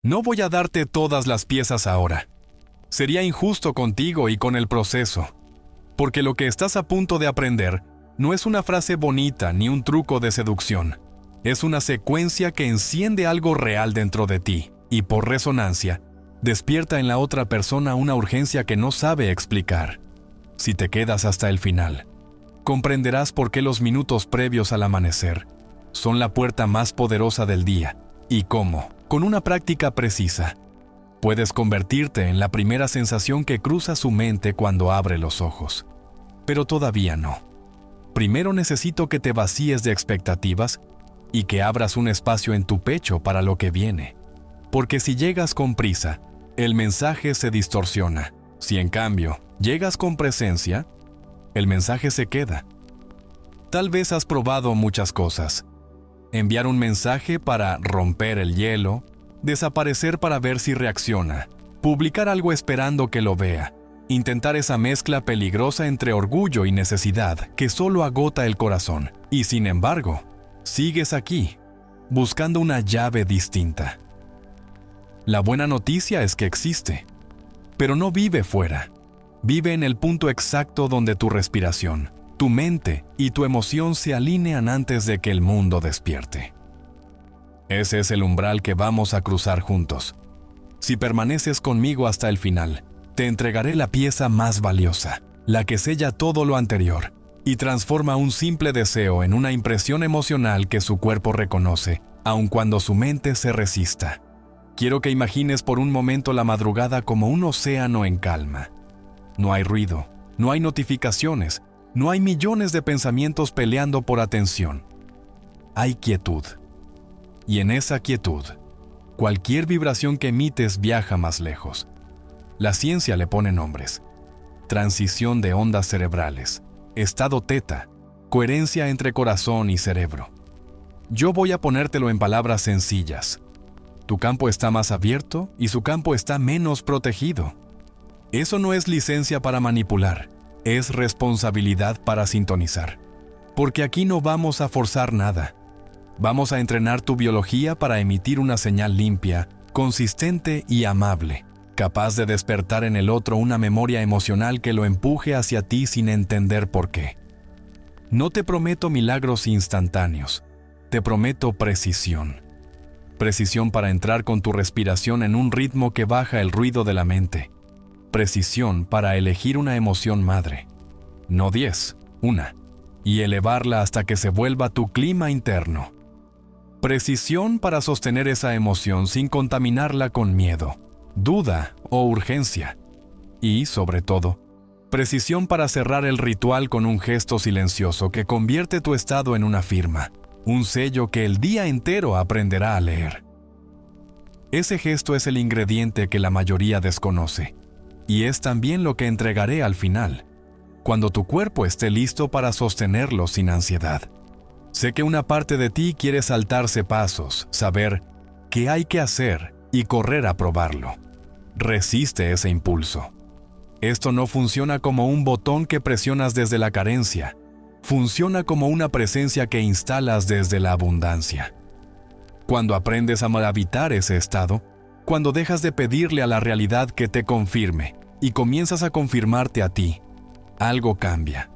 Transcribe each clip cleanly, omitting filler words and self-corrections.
No voy a darte todas las piezas ahora. Sería injusto contigo y con el proceso, porque lo que estás a punto de aprender no es una frase bonita ni un truco de seducción. Es una secuencia que enciende algo real dentro de ti y, por resonancia, despierta en la otra persona una urgencia que no sabe explicar. Si te quedas hasta el final, comprenderás por qué los minutos previos al amanecer son la puerta más poderosa del día y cómo, con una práctica precisa, puedes convertirte en la primera sensación que cruza su mente cuando abre los ojos. Pero todavía no. Primero necesito que te vacíes de expectativas y que abras un espacio en tu pecho para lo que viene. Porque si llegas con prisa, el mensaje se distorsiona. Si en cambio llegas con presencia, el mensaje se queda. Tal vez has probado muchas cosas. Enviar un mensaje para romper el hielo, desaparecer para ver si reacciona, publicar algo esperando que lo vea, intentar esa mezcla peligrosa entre orgullo y necesidad que solo agota el corazón. Y sin embargo, sigues aquí, buscando una llave distinta. La buena noticia es que existe, pero no vive fuera. Vive en el punto exacto donde tu respiración, tu mente y tu emoción se alinean antes de que el mundo despierte. Ese es el umbral que vamos a cruzar juntos. Si permaneces conmigo hasta el final, te entregaré la pieza más valiosa, la que sella todo lo anterior y transforma un simple deseo en una impresión emocional que su cuerpo reconoce, aun cuando su mente se resista. Quiero que imagines por un momento la madrugada como un océano en calma. No hay ruido, no hay notificaciones, no hay millones de pensamientos peleando por atención. Hay quietud. Y en esa quietud, cualquier vibración que emites viaja más lejos. La ciencia le pone nombres: transición de ondas cerebrales, estado teta, coherencia entre corazón y cerebro. Yo voy a ponértelo en palabras sencillas. Tu campo está más abierto y su campo está menos protegido. Eso no es licencia para manipular, es responsabilidad para sintonizar. Porque aquí no vamos a forzar nada. Vamos a entrenar tu biología para emitir una señal limpia, consistente y amable, capaz de despertar en el otro una memoria emocional que lo empuje hacia ti sin entender por qué. No te prometo milagros instantáneos, te prometo precisión. Precisión para entrar con tu respiración en un ritmo que baja el ruido de la mente. Precisión para elegir una emoción madre. No 10, una. Y elevarla hasta que se vuelva tu clima interno. Precisión para sostener esa emoción sin contaminarla con miedo, duda o urgencia. Y, sobre todo, precisión para cerrar el ritual con un gesto silencioso que convierte tu estado en una firma, un sello que el día entero aprenderá a leer. Ese gesto es el ingrediente que la mayoría desconoce, y es también lo que entregaré al final, cuando tu cuerpo esté listo para sostenerlo sin ansiedad. Sé que una parte de ti quiere saltarse pasos, saber qué hay que hacer y correr a probarlo. Resiste ese impulso. Esto no funciona como un botón que presionas desde la carencia. Funciona como una presencia que instalas desde la abundancia. Cuando aprendes a habitar ese estado, cuando dejas de pedirle a la realidad que te confirme y comienzas a confirmarte a ti, algo cambia.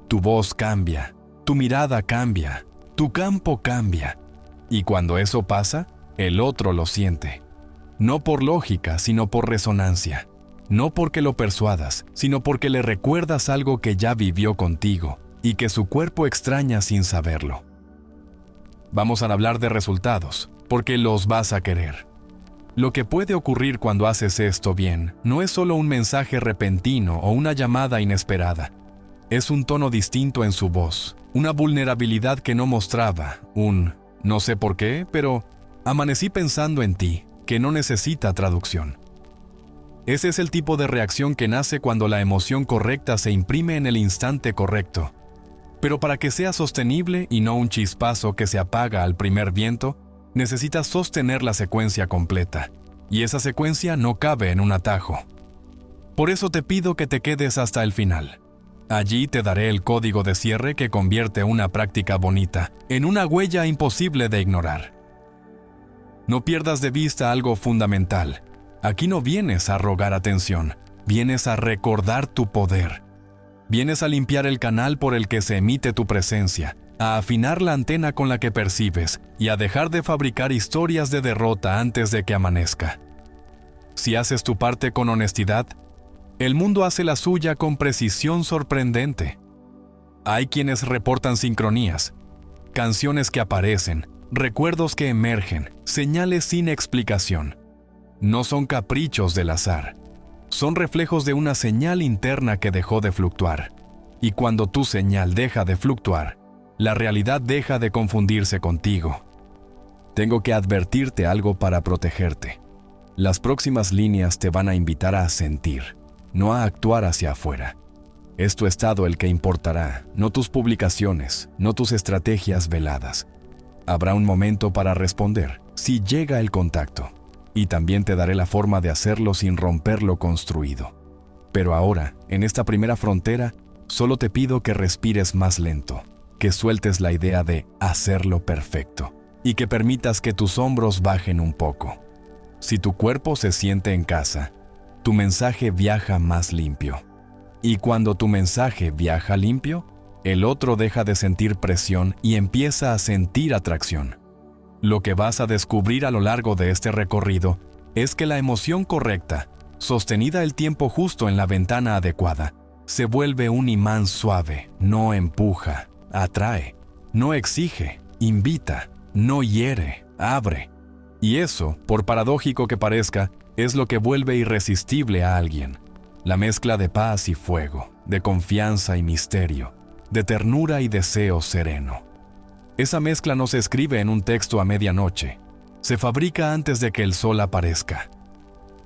Tu voz cambia, tu mirada cambia, tu campo cambia. Y cuando eso pasa, el otro lo siente. No por lógica, sino por resonancia. No porque lo persuadas, sino porque le recuerdas algo que ya vivió contigo y que su cuerpo extraña sin saberlo. Vamos a hablar de resultados, porque los vas a querer. Lo que puede ocurrir cuando haces esto bien no es solo un mensaje repentino o una llamada inesperada. Es un tono distinto en su voz, una vulnerabilidad que no mostraba, no sé por qué, pero amanecí pensando en ti, que no necesita traducción. Ese es el tipo de reacción que nace cuando la emoción correcta se imprime en el instante correcto. Pero para que sea sostenible y no un chispazo que se apaga al primer viento, necesitas sostener la secuencia completa. Y esa secuencia no cabe en un atajo. Por eso te pido que te quedes hasta el final. Allí te daré el código de cierre que convierte una práctica bonita en una huella imposible de ignorar. No pierdas de vista algo fundamental. Aquí no vienes a rogar atención, vienes a recordar tu poder. Vienes a limpiar el canal por el que se emite tu presencia, a afinar la antena con la que percibes y a dejar de fabricar historias de derrota antes de que amanezca. Si haces tu parte con honestidad, el mundo hace la suya con precisión sorprendente. Hay quienes reportan sincronías, canciones que aparecen, recuerdos que emergen, señales sin explicación. No son caprichos del azar. Son reflejos de una señal interna que dejó de fluctuar. Y cuando tu señal deja de fluctuar, la realidad deja de confundirse contigo. Tengo que advertirte algo para protegerte. Las próximas líneas te van a invitar a sentir, no a actuar hacia afuera. Es tu estado el que importará, no tus publicaciones, no tus estrategias veladas. Habrá un momento para responder, si llega el contacto. Y también te daré la forma de hacerlo sin romper lo construido. Pero ahora, en esta primera frontera, solo te pido que respires más lento, que sueltes la idea de hacerlo perfecto y que permitas que tus hombros bajen un poco. Si tu cuerpo se siente en casa, tu mensaje viaja más limpio. Y cuando tu mensaje viaja limpio, el otro deja de sentir presión y empieza a sentir atracción. Lo que vas a descubrir a lo largo de este recorrido es que la emoción correcta, sostenida el tiempo justo en la ventana adecuada, se vuelve un imán suave, no empuja, atrae, no exige, invita, no hiere, abre. Y eso, por paradójico que parezca, es lo que vuelve irresistible a alguien. La mezcla de paz y fuego, de confianza y misterio, de ternura y deseo sereno. Esa mezcla no se escribe en un texto a medianoche, se fabrica antes de que el sol aparezca.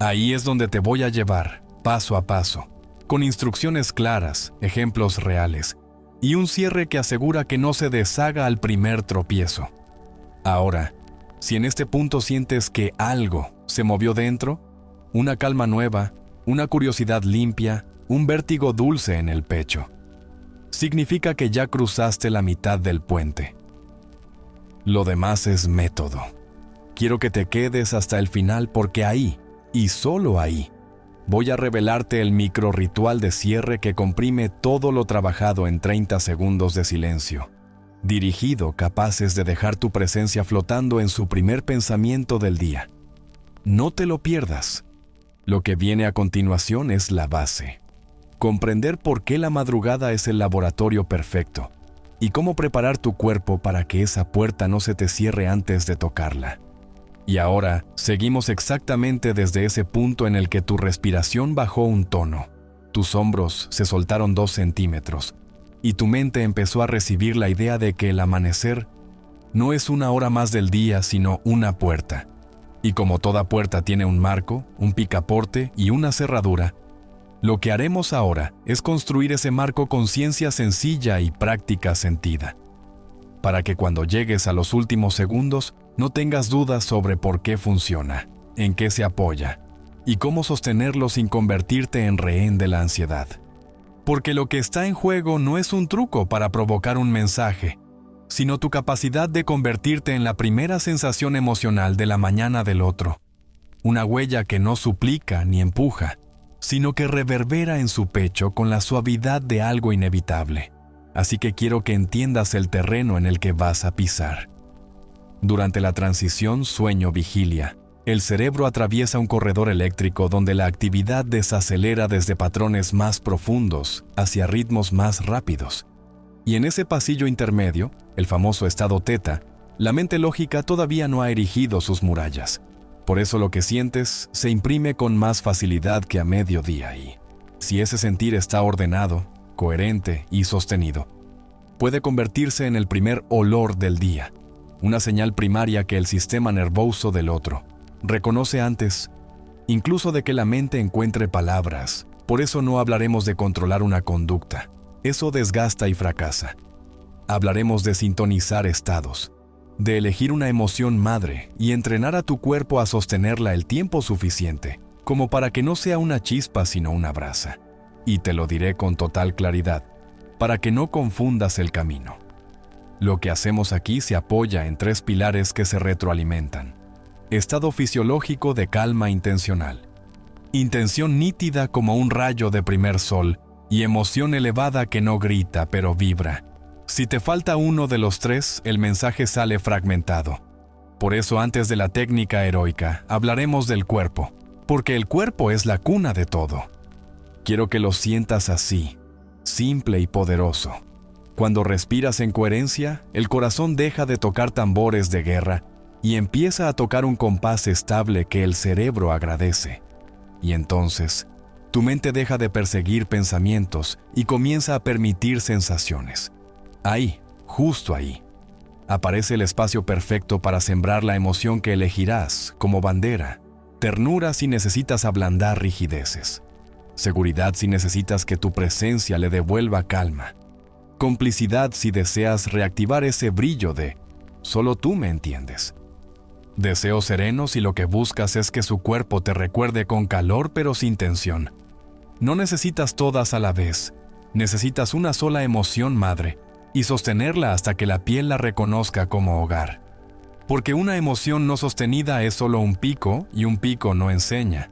Ahí es donde te voy a llevar, paso a paso, con instrucciones claras, ejemplos reales, y un cierre que asegura que no se deshaga al primer tropiezo. Ahora, si en este punto sientes que algo se movió dentro, una calma nueva, una curiosidad limpia, un vértigo dulce en el pecho, significa que ya cruzaste la mitad del puente. Lo demás es método. Quiero que te quedes hasta el final porque ahí, y solo ahí, voy a revelarte el micro ritual de cierre que comprime todo lo trabajado en 30 segundos de silencio, dirigido, capaces de dejar tu presencia flotando en su primer pensamiento del día. No te lo pierdas. Lo que viene a continuación es la base. Comprender por qué la madrugada es el laboratorio perfecto y cómo preparar tu cuerpo para que esa puerta no se te cierre antes de tocarla. Y ahora, seguimos exactamente desde ese punto en el que tu respiración bajó un tono, tus hombros se soltaron 2 centímetros, y tu mente empezó a recibir la idea de que el amanecer no es una hora más del día, sino una puerta. Y como toda puerta tiene un marco, un picaporte y una cerradura, lo que haremos ahora es construir ese marco con ciencia sencilla y práctica sentida, para que cuando llegues a los últimos segundos no tengas dudas sobre por qué funciona, en qué se apoya y cómo sostenerlo sin convertirte en rehén de la ansiedad. Porque lo que está en juego no es un truco para provocar un mensaje, sino tu capacidad de convertirte en la primera sensación emocional de la mañana del otro. Una huella que no suplica ni empuja, sino que reverbera en su pecho con la suavidad de algo inevitable. Así que quiero que entiendas el terreno en el que vas a pisar. Durante la transición sueño-vigilia, el cerebro atraviesa un corredor eléctrico donde la actividad desacelera desde patrones más profundos hacia ritmos más rápidos. Y en ese pasillo intermedio, el famoso estado teta, la mente lógica todavía no ha erigido sus murallas. Por eso lo que sientes se imprime con más facilidad que a mediodía y, si ese sentir está ordenado, coherente y sostenido, puede convertirse en el primer olor del día, una señal primaria que el sistema nervioso del otro reconoce antes, incluso de que la mente encuentre palabras. Por eso no hablaremos de controlar una conducta, eso desgasta y fracasa. Hablaremos de sintonizar estados, de elegir una emoción madre y entrenar a tu cuerpo a sostenerla el tiempo suficiente, como para que no sea una chispa sino una brasa. Y te lo diré con total claridad, para que no confundas el camino. Lo que hacemos aquí se apoya en 3 pilares que se retroalimentan. estado fisiológico de calma intencional. Intención nítida como un rayo de primer sol y emoción elevada que no grita pero vibra. Si te falta uno de los tres, el mensaje sale fragmentado. Por eso antes de la técnica heroica, hablaremos del cuerpo, porque el cuerpo es la cuna de todo. Quiero que lo sientas así, simple y poderoso. Cuando respiras en coherencia, el corazón deja de tocar tambores de guerra y empieza a tocar un compás estable que el cerebro agradece. Y entonces, tu mente deja de perseguir pensamientos y comienza a permitir sensaciones. Ahí, justo ahí, aparece el espacio perfecto para sembrar la emoción que elegirás como bandera. Ternura si necesitas ablandar rigideces. Seguridad si necesitas que tu presencia le devuelva calma. Complicidad si deseas reactivar ese brillo de «solo tú me entiendes». Deseo sereno si lo que buscas es que su cuerpo te recuerde con calor pero sin tensión. No necesitas todas a la vez, necesitas una sola emoción madre y sostenerla hasta que la piel la reconozca como hogar. Porque una emoción no sostenida es solo un pico y un pico no enseña.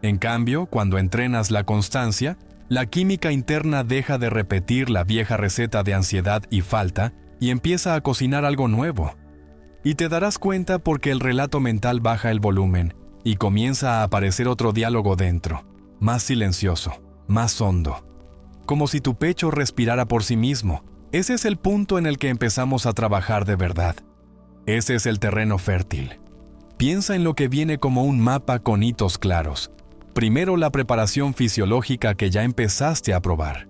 En cambio, cuando entrenas la constancia, la química interna deja de repetir la vieja receta de ansiedad y falta y empieza a cocinar algo nuevo. Y te darás cuenta porque el relato mental baja el volumen y comienza a aparecer otro diálogo dentro, más silencioso, más hondo. Como si tu pecho respirara por sí mismo. Ese es el punto en el que empezamos a trabajar de verdad. Ese es el terreno fértil. Piensa en lo que viene como un mapa con hitos claros. Primero la preparación fisiológica que ya empezaste a probar.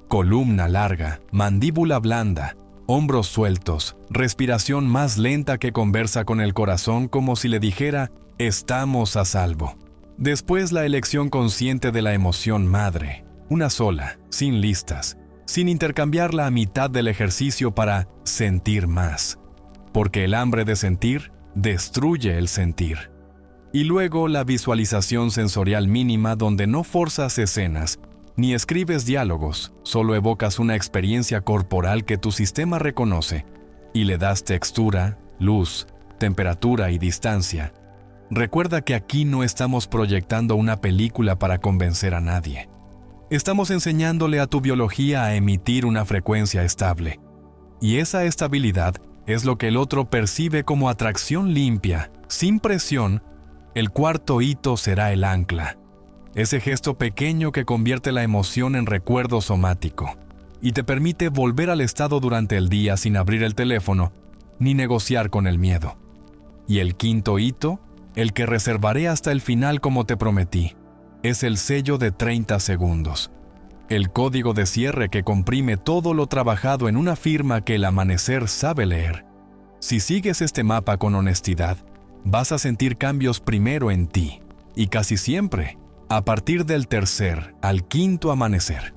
Columna larga, mandíbula blanda, hombros sueltos, respiración más lenta que conversa con el corazón como si le dijera, estamos a salvo. Después la elección consciente de la emoción madre, una sola, sin listas, sin intercambiarla a mitad del ejercicio para sentir más. Porque el hambre de sentir destruye el sentir. Y luego la visualización sensorial mínima donde no forzas escenas, ni escribes diálogos, solo evocas una experiencia corporal que tu sistema reconoce y le das textura, luz, temperatura y distancia. Recuerda que aquí no estamos proyectando una película para convencer a nadie. Estamos enseñándole a tu biología a emitir una frecuencia estable. Y esa estabilidad es lo que el otro percibe como atracción limpia, sin presión. El cuarto hito será el ancla. Ese gesto pequeño que convierte la emoción en recuerdo somático y te permite volver al estado durante el día sin abrir el teléfono ni negociar con el miedo. Y el quinto hito, el que reservaré hasta el final como te prometí, es el sello de 30 segundos. El código de cierre que comprime todo lo trabajado en una firma que el amanecer sabe leer. Si sigues este mapa con honestidad, vas a sentir cambios primero en ti y casi siempre a partir del tercer al quinto amanecer.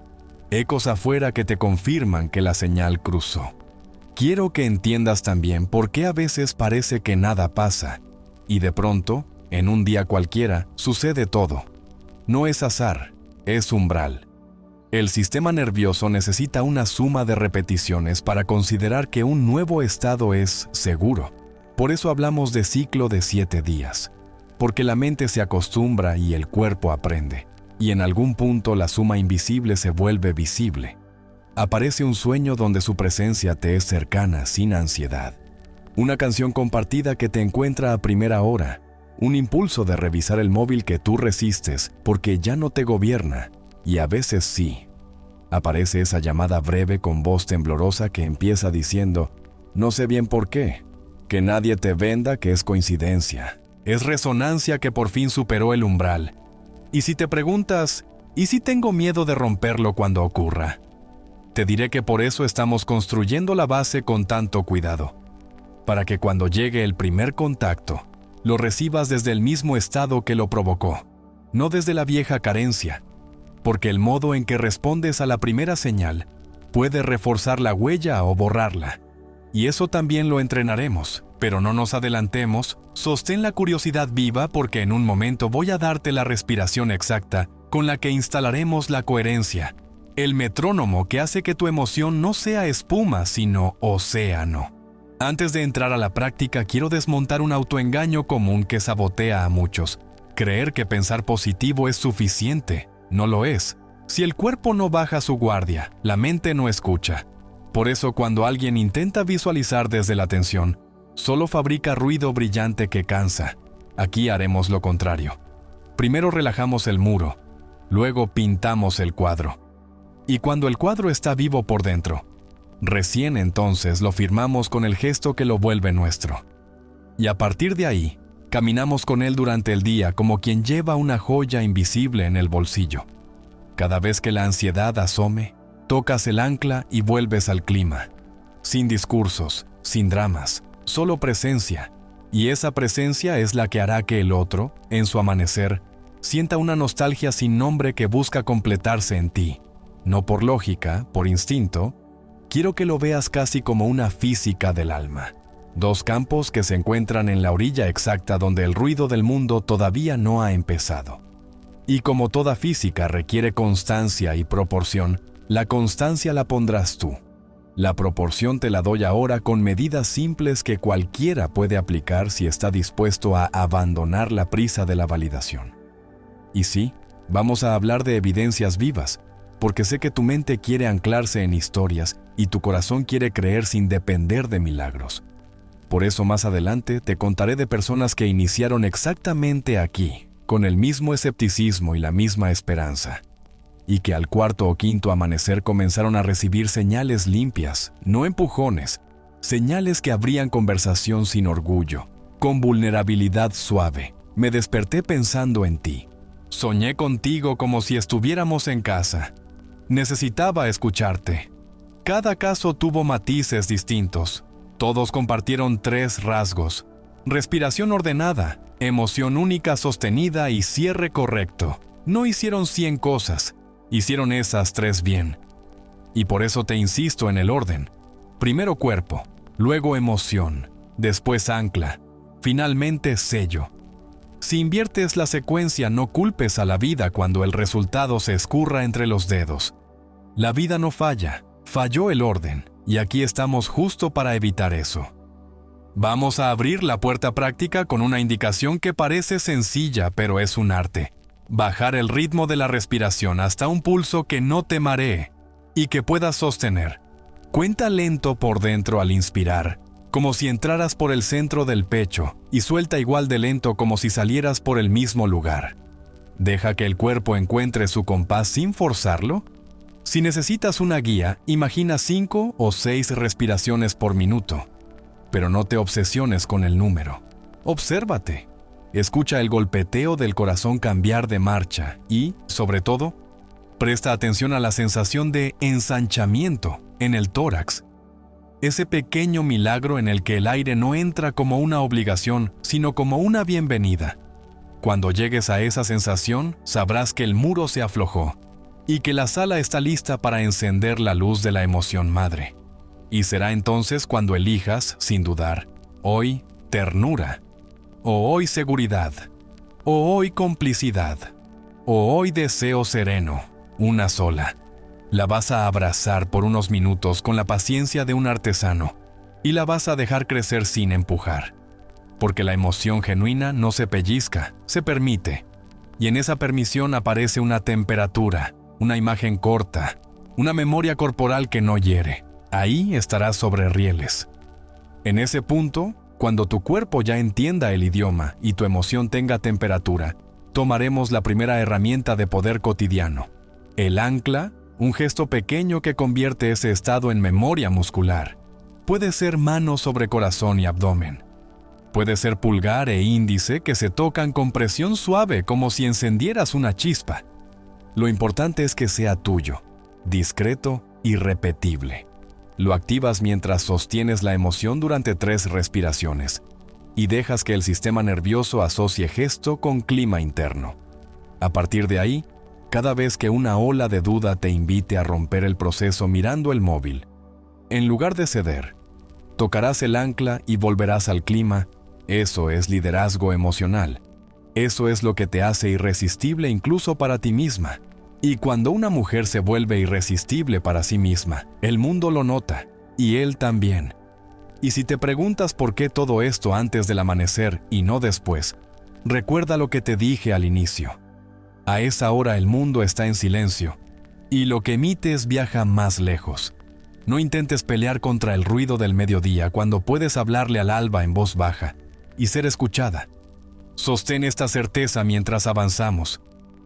Ecos afuera que te confirman que la señal cruzó. Quiero que entiendas también por qué a veces parece que nada pasa y de pronto, en un día cualquiera, sucede todo. No es azar, es umbral. El sistema nervioso necesita una suma de repeticiones para considerar que un nuevo estado es seguro. Por eso hablamos de ciclo de 7 días. Porque la mente se acostumbra y el cuerpo aprende. Y en algún punto la suma invisible se vuelve visible. Aparece un sueño donde su presencia te es cercana sin ansiedad. Una canción compartida que te encuentra a primera hora. Un impulso de revisar el móvil que tú resistes porque ya no te gobierna. Y a veces sí. Aparece esa llamada breve con voz temblorosa que empieza diciendo, no sé bien por qué, que nadie te venda que es coincidencia. Es resonancia que por fin superó el umbral. Y si te preguntas, ¿y si tengo miedo de romperlo cuando ocurra? Te diré que por eso estamos construyendo la base con tanto cuidado. Para que cuando llegue el primer contacto, lo recibas desde el mismo estado que lo provocó, no desde la vieja carencia. Porque el modo en que respondes a la primera señal puede reforzar la huella o borrarla. Y eso también lo entrenaremos, pero no nos adelantemos. Sostén la curiosidad viva porque en un momento voy a darte la respiración exacta con la que instalaremos la coherencia, el metrónomo que hace que tu emoción no sea espuma sino océano. Antes de entrar a la práctica, quiero desmontar un autoengaño común que sabotea a muchos. Creer que pensar positivo es suficiente. No lo es. Si el cuerpo no baja su guardia, la mente no escucha. Por eso, cuando alguien intenta visualizar desde la tensión, solo fabrica ruido brillante que cansa. Aquí haremos lo contrario. Primero relajamos el muro, luego pintamos el cuadro. Y cuando el cuadro está vivo por dentro, recién entonces lo firmamos con el gesto que lo vuelve nuestro. Y a partir de ahí, caminamos con él durante el día como quien lleva una joya invisible en el bolsillo. Cada vez que la ansiedad asome, tocas el ancla y vuelves al clima. Sin discursos, sin dramas, solo presencia. Y esa presencia es la que hará que el otro, en su amanecer, sienta una nostalgia sin nombre que busca completarse en ti. No por lógica, por instinto. Quiero que lo veas casi como una física del alma. Dos campos que se encuentran en la orilla exacta donde el ruido del mundo todavía no ha empezado. Y como toda física requiere constancia y proporción, la constancia la pondrás tú. La proporción te la doy ahora con medidas simples que cualquiera puede aplicar si está dispuesto a abandonar la prisa de la validación. Y sí, vamos a hablar de evidencias vivas, porque sé que tu mente quiere anclarse en historias y tu corazón quiere creer sin depender de milagros. Por eso más adelante te contaré de personas que iniciaron exactamente aquí, con el mismo escepticismo y la misma esperanza, y que al cuarto o quinto amanecer comenzaron a recibir señales limpias, no empujones, señales que abrían conversación sin orgullo, con vulnerabilidad suave. Me desperté pensando en ti. Soñé contigo como si estuviéramos en casa. Necesitaba escucharte. Cada caso tuvo matices distintos. Todos compartieron 3 rasgos: respiración ordenada, emoción única sostenida y cierre correcto. No hicieron 100 cosas, hicieron esas 3 bien. Y por eso te insisto en el orden. Primero cuerpo, luego emoción, después ancla, finalmente sello. Si inviertes la secuencia, no culpes a la vida cuando el resultado se escurra entre los dedos. La vida no falla, falló el orden, y aquí estamos justo para evitar eso. Vamos a abrir la puerta práctica con una indicación que parece sencilla, pero es un arte. Bajar el ritmo de la respiración hasta un pulso que no te maree y que puedas sostener. Cuenta lento por dentro al inspirar, como si entraras por el centro del pecho, y suelta igual de lento como si salieras por el mismo lugar. Deja que el cuerpo encuentre su compás sin forzarlo. Si necesitas una guía, imagina 5 o 6 respiraciones por minuto. Pero no te obsesiones con el número. Obsérvate. Escucha el golpeteo del corazón cambiar de marcha y, sobre todo, presta atención a la sensación de ensanchamiento en el tórax. Ese pequeño milagro en el que el aire no entra como una obligación, sino como una bienvenida. Cuando llegues a esa sensación, sabrás que el muro se aflojó y que la sala está lista para encender la luz de la emoción madre. Y será entonces cuando elijas, sin dudar, hoy ternura, o hoy seguridad, o hoy complicidad, o hoy deseo sereno, una sola. La vas a abrazar por unos minutos con la paciencia de un artesano y la vas a dejar crecer sin empujar. Porque la emoción genuina no se pellizca, se permite. Y en esa permisión aparece una temperatura, una imagen corta, una memoria corporal que no hiere. Ahí estarás sobre rieles. En ese punto, cuando tu cuerpo ya entienda el idioma y tu emoción tenga temperatura, tomaremos la primera herramienta de poder cotidiano, el ancla. Un gesto pequeño que convierte ese estado en memoria muscular. Puede ser mano sobre corazón y abdomen. Puede ser pulgar e índice que se tocan con presión suave como si encendieras una chispa. Lo importante es que sea tuyo, discreto y repetible. Lo activas mientras sostienes la emoción durante 3 respiraciones y dejas que el sistema nervioso asocie gesto con clima interno. A partir de ahí, cada vez que una ola de duda te invite a romper el proceso mirando el móvil, en lugar de ceder, tocarás el ancla y volverás al clima. Eso es liderazgo emocional. Eso es lo que te hace irresistible incluso para ti misma. Y cuando una mujer se vuelve irresistible para sí misma, el mundo lo nota, y él también. Y si te preguntas por qué todo esto antes del amanecer y no después, recuerda lo que te dije al inicio. A esa hora el mundo está en silencio, y lo que emites viaja más lejos. No intentes pelear contra el ruido del mediodía cuando puedes hablarle al alba en voz baja y ser escuchada. Sostén esta certeza mientras avanzamos.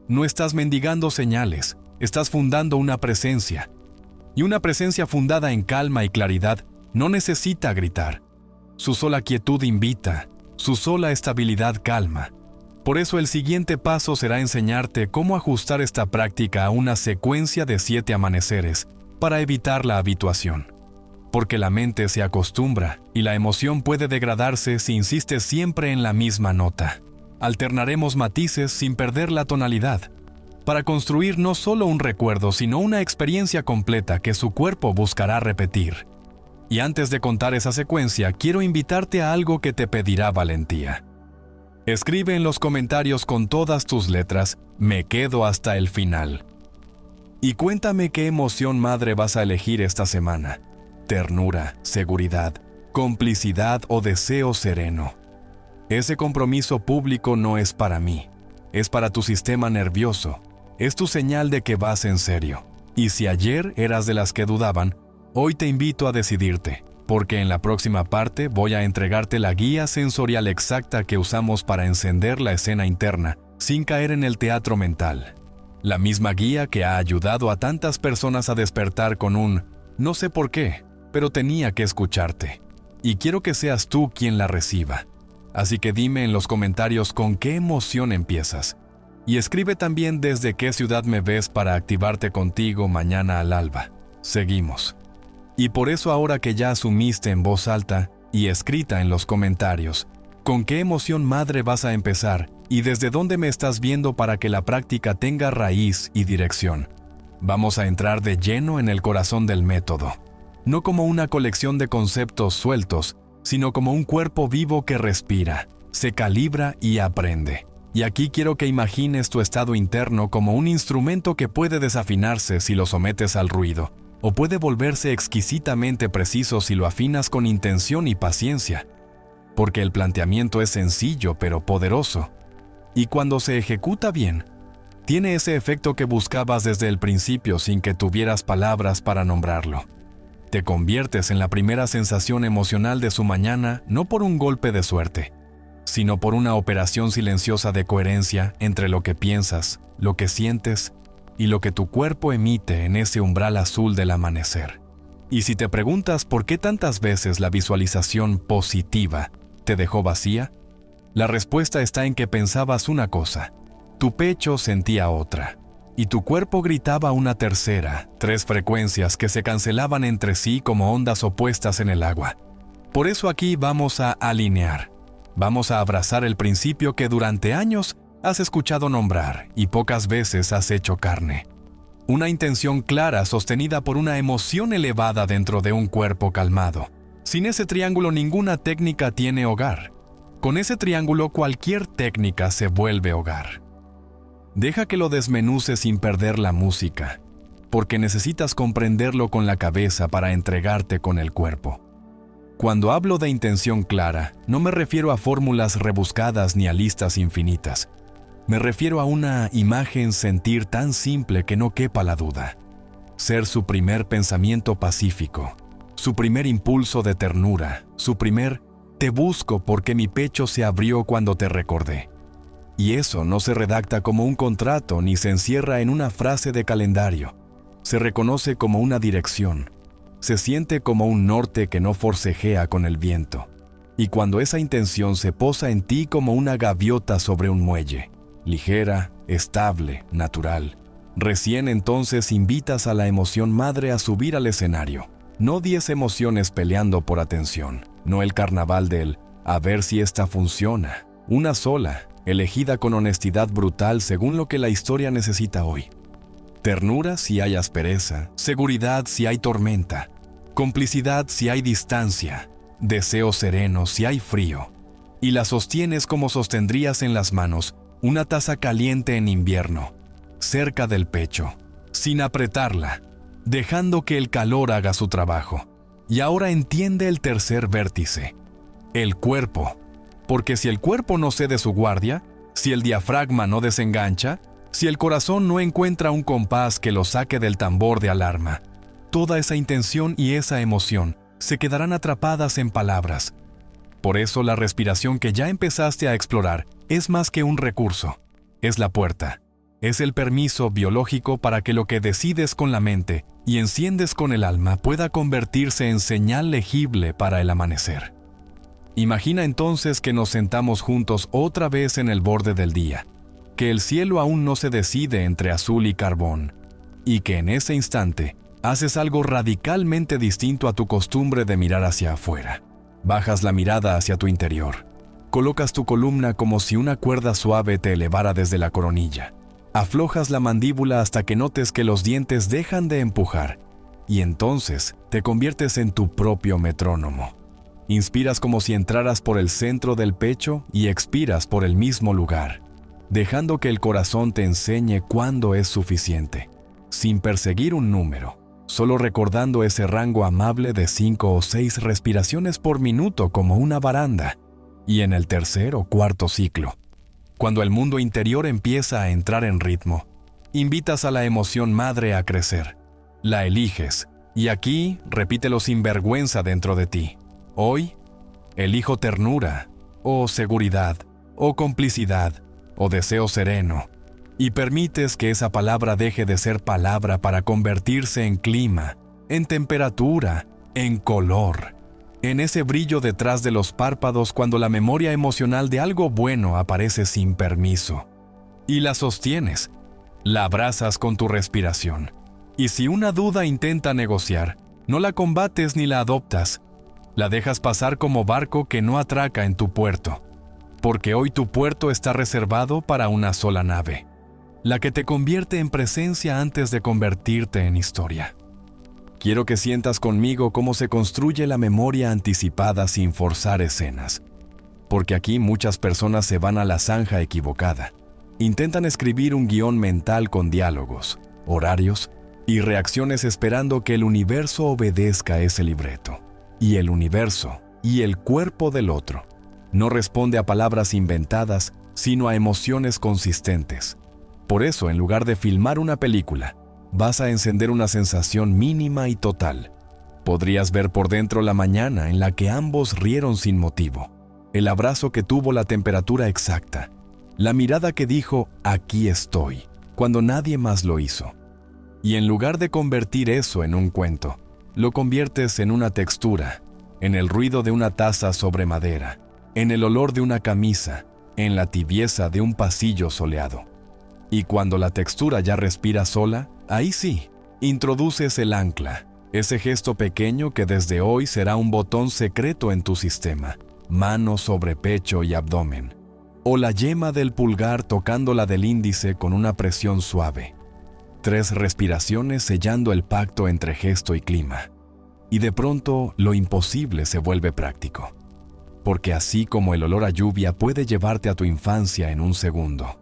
No estás mendigando señales, estás fundando una presencia. Y una presencia fundada en calma y claridad no necesita gritar. Su sola quietud invita, su sola estabilidad calma. Por eso el siguiente paso será enseñarte cómo ajustar esta práctica a una secuencia de 7 amaneceres para evitar la habituación. Porque la mente se acostumbra y la emoción puede degradarse si insistes siempre en la misma nota. Alternaremos matices sin perder la tonalidad, para construir no solo un recuerdo, sino una experiencia completa que su cuerpo buscará repetir. Y antes de contar esa secuencia, quiero invitarte a algo que te pedirá valentía. Escribe en los comentarios con todas tus letras, me quedo hasta el final. Y cuéntame qué emoción madre vas a elegir esta semana. Ternura, seguridad, complicidad o deseo sereno. Ese compromiso público no es para mí, es para tu sistema nervioso. Es tu señal de que vas en serio. Y si ayer eras de las que dudaban, hoy te invito a decidirte, porque en la próxima parte voy a entregarte la guía sensorial exacta que usamos para encender la escena interna, sin caer en el teatro mental. La misma guía que ha ayudado a tantas personas a despertar con un no sé por qué, pero tenía que escucharte. Y quiero que seas tú quien la reciba. Así que dime en los comentarios con qué emoción empiezas. Y escribe también desde qué ciudad me ves para activarte contigo mañana al alba. Seguimos. Y por eso ahora que ya asumiste en voz alta y escrita en los comentarios, ¿con qué emoción madre vas a empezar y desde dónde me estás viendo para que la práctica tenga raíz y dirección? Vamos a entrar de lleno en el corazón del método. No como una colección de conceptos sueltos, sino como un cuerpo vivo que respira, se calibra y aprende. Y aquí quiero que imagines tu estado interno como un instrumento que puede desafinarse si lo sometes al ruido, o puede volverse exquisitamente preciso si lo afinas con intención y paciencia. Porque el planteamiento es sencillo pero poderoso. Y cuando se ejecuta bien, tiene ese efecto que buscabas desde el principio sin que tuvieras palabras para nombrarlo. Te conviertes en la primera sensación emocional de su mañana no por un golpe de suerte, sino por una operación silenciosa de coherencia entre lo que piensas, lo que sientes y lo que tu cuerpo emite en ese umbral azul del amanecer. Y si te preguntas por qué tantas veces la visualización positiva te dejó vacía, la respuesta está en que pensabas una cosa, tu pecho sentía otra, y tu cuerpo gritaba una tercera, 3 frecuencias que se cancelaban entre sí como ondas opuestas en el agua. Por eso aquí vamos a alinear. Vamos a abrazar el principio que durante años has escuchado nombrar y pocas veces has hecho carne. Una intención clara sostenida por una emoción elevada dentro de un cuerpo calmado. Sin ese triángulo ninguna técnica tiene hogar. Con ese triángulo cualquier técnica se vuelve hogar. Deja que lo desmenuce sin perder la música, porque necesitas comprenderlo con la cabeza para entregarte con el cuerpo. Cuando hablo de intención clara, no me refiero a fórmulas rebuscadas ni a listas infinitas. Me refiero a una imagen sentir tan simple que no quepa la duda. Ser su primer pensamiento pacífico, su primer impulso de ternura, su primer te busco porque mi pecho se abrió cuando te recordé. Y eso no se redacta como un contrato ni se encierra en una frase de calendario. Se reconoce como una dirección. Se siente como un norte que no forcejea con el viento. Y cuando esa intención se posa en ti como una gaviota sobre un muelle, ligera, estable, natural, recién entonces invitas a la emoción madre a subir al escenario. No 10 emociones peleando por atención, no el carnaval del a ver si esta funciona. Una sola, elegida con honestidad brutal según lo que la historia necesita hoy. Ternura si hay aspereza, seguridad si hay tormenta, complicidad si hay distancia, deseo sereno si hay frío. Y la sostienes como sostendrías en las manos una taza caliente en invierno, cerca del pecho, sin apretarla, dejando que el calor haga su trabajo. Y ahora entiende el tercer vértice, el cuerpo. Porque si el cuerpo no cede su guardia, si el diafragma no desengancha, si el corazón no encuentra un compás que lo saque del tambor de alarma, toda esa intención y esa emoción se quedarán atrapadas en palabras. Por eso la respiración que ya empezaste a explorar es más que un recurso, es la puerta. Es el permiso biológico para que lo que decides con la mente y enciendes con el alma pueda convertirse en señal legible para el amanecer. Imagina entonces que nos sentamos juntos otra vez en el borde del día, que el cielo aún no se decide entre azul y carbón, y que en ese instante haces algo radicalmente distinto a tu costumbre de mirar hacia afuera. Bajas la mirada hacia tu interior. Colocas tu columna como si una cuerda suave te elevara desde la coronilla. Aflojas la mandíbula hasta que notes que los dientes dejan de empujar, y entonces te conviertes en tu propio metrónomo. Inspiras como si entraras por el centro del pecho y expiras por el mismo lugar, dejando que el corazón te enseñe cuándo es suficiente, sin perseguir un número, solo recordando ese rango amable de 5 o 6 respiraciones por minuto como una baranda, y en el tercer o cuarto ciclo, cuando el mundo interior empieza a entrar en ritmo, invitas a la emoción madre a crecer. La eliges, y aquí repítelo sin vergüenza dentro de ti. Hoy, elijo ternura, o seguridad, o complicidad, o deseo sereno, y permites que esa palabra deje de ser palabra para convertirse en clima, en temperatura, en color, en ese brillo detrás de los párpados cuando la memoria emocional de algo bueno aparece sin permiso. Y la sostienes, la abrazas con tu respiración. Y si una duda intenta negociar, no la combates ni la adoptas, la dejas pasar como barco que no atraca en tu puerto, porque hoy tu puerto está reservado para una sola nave, la que te convierte en presencia antes de convertirte en historia. Quiero que sientas conmigo cómo se construye la memoria anticipada sin forzar escenas, porque aquí muchas personas se van a la zanja equivocada. Intentan escribir un guión mental con diálogos, horarios y reacciones esperando que el universo obedezca ese libreto. Y el universo y el cuerpo del otro no responde a palabras inventadas, sino a emociones consistentes. Por eso, en lugar de filmar una película, vas a encender una sensación mínima y total. Podrías ver por dentro la mañana en la que ambos rieron sin motivo, el abrazo que tuvo la temperatura exacta, la mirada que dijo «aquí estoy», cuando nadie más lo hizo. Y en lugar de convertir eso en un cuento, lo conviertes en una textura, en el ruido de una taza sobre madera, en el olor de una camisa, en la tibieza de un pasillo soleado. Y cuando la textura ya respira sola, ahí sí, introduces el ancla, ese gesto pequeño que desde hoy será un botón secreto en tu sistema, mano sobre pecho y abdomen, o la yema del pulgar tocando la del índice con una presión suave. 3 respiraciones sellando el pacto entre gesto y clima. Y de pronto lo imposible se vuelve práctico. Porque así como el olor a lluvia puede llevarte a tu infancia en un segundo,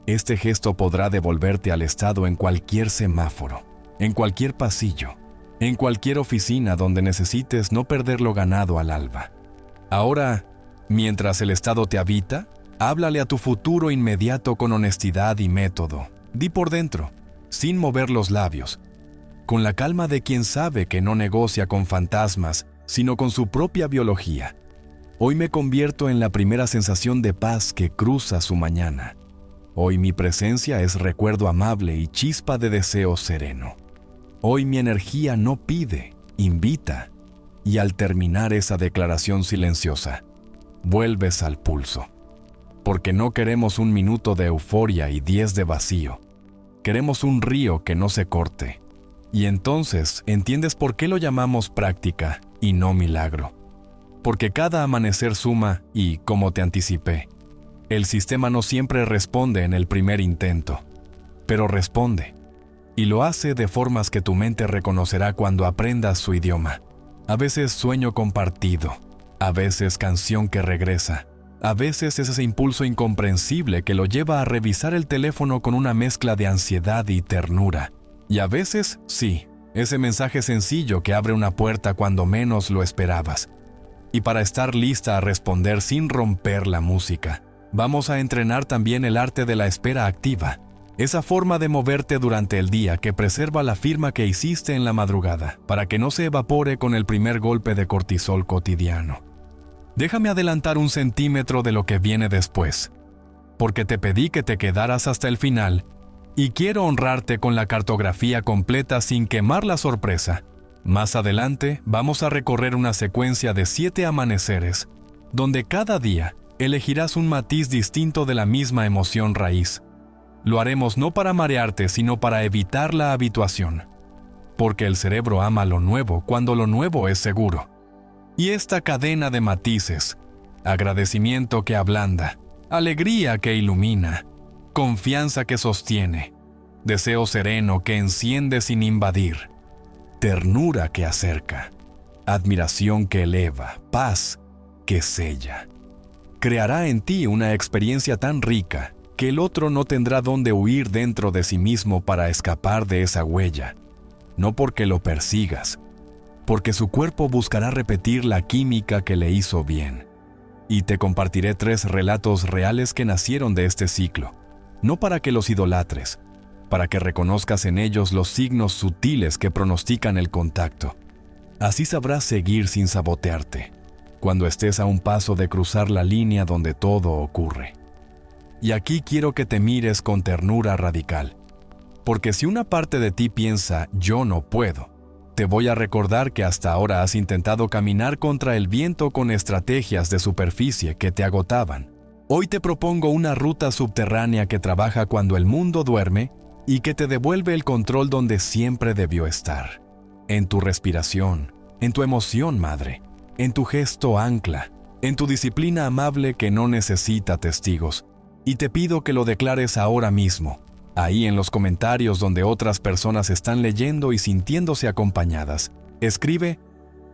este gesto podrá devolverte al estado en cualquier semáforo, en cualquier pasillo, en cualquier oficina donde necesites no perder lo ganado al alba. Ahora, mientras el estado te habita, háblale a tu futuro inmediato con honestidad y método. Di por dentro, sin mover los labios, con la calma de quien sabe que no negocia con fantasmas, sino con su propia biología. Hoy me convierto en la primera sensación de paz que cruza su mañana. Hoy mi presencia es recuerdo amable y chispa de deseo sereno. Hoy mi energía no pide, invita. Y al terminar esa declaración silenciosa, vuelves al pulso. Porque no queremos un minuto de euforia y 10 de vacío. Queremos un río que no se corte. Y entonces entiendes por qué lo llamamos práctica y no milagro. Porque cada amanecer suma y, como te anticipé, el sistema no siempre responde en el primer intento, pero responde. Y lo hace de formas que tu mente reconocerá cuando aprendas su idioma. A veces sueño compartido, a veces canción que regresa, a veces es ese impulso incomprensible que lo lleva a revisar el teléfono con una mezcla de ansiedad y ternura. Y a veces, sí, Ese mensaje sencillo que abre una puerta cuando menos lo esperabas. Y para estar lista a responder sin romper la música, vamos a entrenar también el arte de la espera activa, esa forma de moverte durante el día que preserva la firma que hiciste en la madrugada, para que no se evapore con el primer golpe de cortisol cotidiano. Déjame adelantar 1 centímetro de lo que viene después, porque te pedí que te quedaras hasta el final, y quiero honrarte con la cartografía completa sin quemar la sorpresa. Más adelante vamos a recorrer una secuencia de 7 amaneceres, donde cada día elegirás un matiz distinto de la misma emoción raíz. Lo haremos no para marearte, sino para evitar la habituación, porque el cerebro ama lo nuevo cuando lo nuevo es seguro. Y esta cadena de matices, agradecimiento que ablanda, alegría que ilumina, confianza que sostiene, deseo sereno que enciende sin invadir, ternura que acerca, admiración que eleva, paz que sella. Creará en ti una experiencia tan rica que el otro no tendrá dónde huir dentro de sí mismo para escapar de esa huella, no porque lo persigas, porque su cuerpo buscará repetir la química que le hizo bien. Y te compartiré 3 relatos reales que nacieron de este ciclo, no para que los idolatres, para que reconozcas en ellos los signos sutiles que pronostican el contacto. Así sabrás seguir sin sabotearte, cuando estés a un paso de cruzar la línea donde todo ocurre. Y aquí quiero que te mires con ternura radical, porque si una parte de ti piensa «yo no puedo», te voy a recordar que hasta ahora has intentado caminar contra el viento con estrategias de superficie que te agotaban. Hoy te propongo una ruta subterránea que trabaja cuando el mundo duerme y que te devuelve el control donde siempre debió estar. En tu respiración, en tu emoción madre, en tu gesto ancla, en tu disciplina amable que no necesita testigos. Y te pido que lo declares ahora mismo, ahí en los comentarios donde otras personas están leyendo y sintiéndose acompañadas. Escribe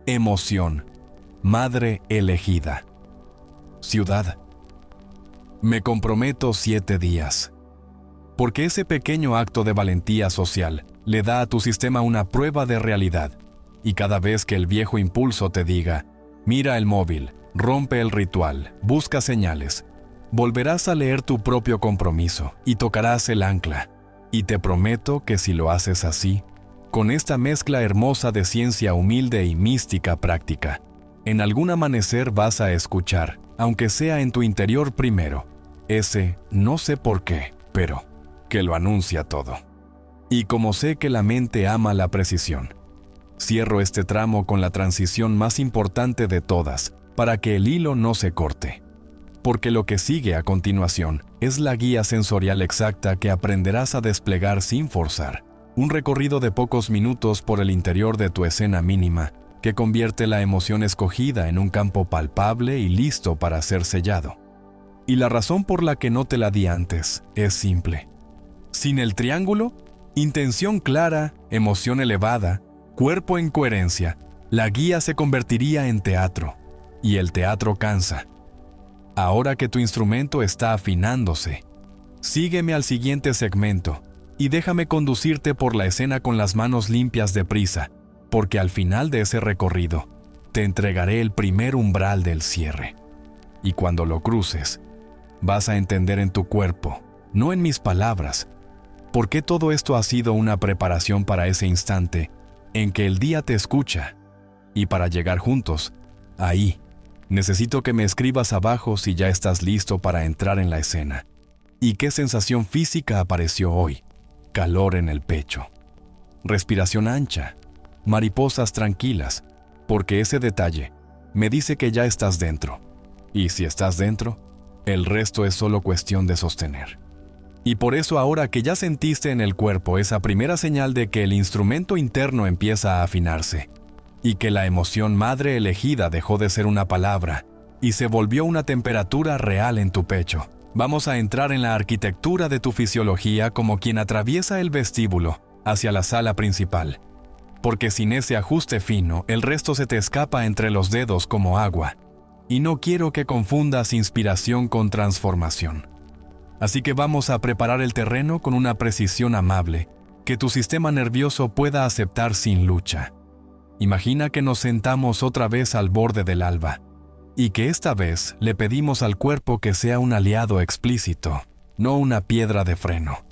emoción, madre elegida. Ciudad. Me comprometo 7 días. Porque ese pequeño acto de valentía social le da a tu sistema una prueba de realidad. Y cada vez que el viejo impulso te diga, mira el móvil, rompe el ritual, busca señales, volverás a leer tu propio compromiso y tocarás el ancla. Y te prometo que si lo haces así, con esta mezcla hermosa de ciencia humilde y mística práctica, en algún amanecer vas a escuchar, aunque sea en tu interior primero, ese no sé por qué, pero que lo anuncia todo. Y como sé que la mente ama la precisión, cierro este tramo con la transición más importante de todas, para que el hilo no se corte. Porque lo que sigue a continuación es la guía sensorial exacta que aprenderás a desplegar sin forzar. Un recorrido de pocos minutos por el interior de tu escena mínima, que convierte la emoción escogida en un campo palpable y listo para ser sellado. Y la razón por la que no te la di antes es simple. Sin el triángulo, intención clara, emoción elevada, cuerpo en coherencia, la guía se convertiría en teatro, y el teatro cansa. Ahora que tu instrumento está afinándose, sígueme al siguiente segmento y déjame conducirte por la escena con las manos limpias de prisa, porque al final de ese recorrido te entregaré el primer umbral del cierre. Y cuando lo cruces, vas a entender en tu cuerpo, no en mis palabras, por qué todo esto ha sido una preparación para ese instante en que el día te escucha. Y para llegar juntos, ahí, necesito que me escribas abajo si ya estás listo para entrar en la escena. ¿Y qué sensación física apareció hoy? Calor en el pecho, respiración ancha, mariposas tranquilas, porque ese detalle me dice que ya estás dentro. Y si estás dentro, el resto es solo cuestión de sostener. Y por eso ahora que ya sentiste en el cuerpo esa primera señal de que el instrumento interno empieza a afinarse, y que la emoción madre elegida dejó de ser una palabra y se volvió una temperatura real en tu pecho, vamos a entrar en la arquitectura de tu fisiología como quien atraviesa el vestíbulo hacia la sala principal. Porque sin ese ajuste fino, el resto se te escapa entre los dedos como agua. Y no quiero que confundas inspiración con transformación. Así que vamos a preparar el terreno con una precisión amable que tu sistema nervioso pueda aceptar sin lucha. Imagina que nos sentamos otra vez al borde del alba y que esta vez le pedimos al cuerpo que sea un aliado explícito, no una piedra de freno.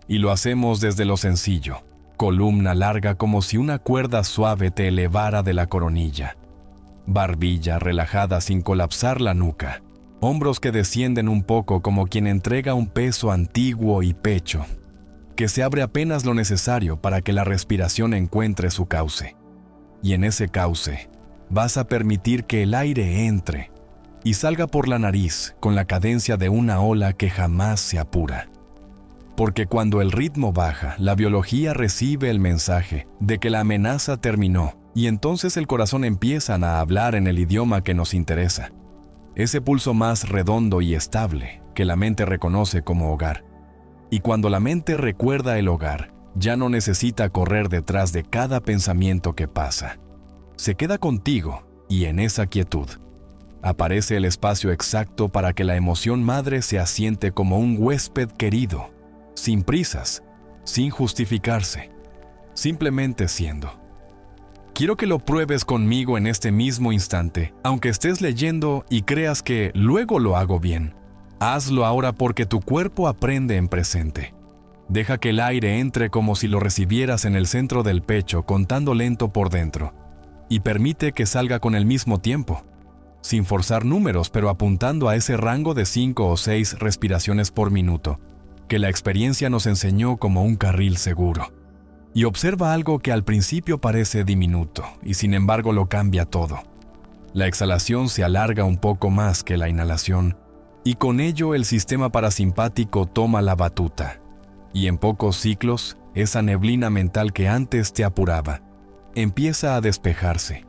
Y lo hacemos desde lo sencillo, columna larga como si una cuerda suave te elevara de la coronilla, barbilla relajada sin colapsar la nuca, hombros que descienden un poco como quien entrega un peso antiguo y pecho, que se abre apenas lo necesario para que la respiración encuentre su cauce. Y en ese cauce vas a permitir que el aire entre y salga por la nariz con la cadencia de una ola que jamás se apura. Porque cuando el ritmo baja, la biología recibe el mensaje de que la amenaza terminó y entonces el corazón empieza a hablar en el idioma que nos interesa. Ese pulso más redondo y estable que la mente reconoce como hogar. Y cuando la mente recuerda el hogar, ya no necesita correr detrás de cada pensamiento que pasa. Se queda contigo y en esa quietud aparece el espacio exacto para que la emoción madre se asiente como un huésped querido, sin prisas, sin justificarse, simplemente siendo. Quiero que lo pruebes conmigo en este mismo instante, aunque estés leyendo y creas que luego lo hago bien. Hazlo ahora porque tu cuerpo aprende en presente. Deja que el aire entre como si lo recibieras en el centro del pecho, contando lento por dentro, y permite que salga con el mismo tiempo, sin forzar números, pero apuntando a ese rango de 5 o 6 respiraciones por minuto, que la experiencia nos enseñó como un carril seguro. Y observa algo que al principio parece diminuto, y sin embargo lo cambia todo. La exhalación se alarga un poco más que la inhalación, y con ello el sistema parasimpático toma la batuta. Y en pocos ciclos, esa neblina mental que antes te apuraba, empieza a despejarse.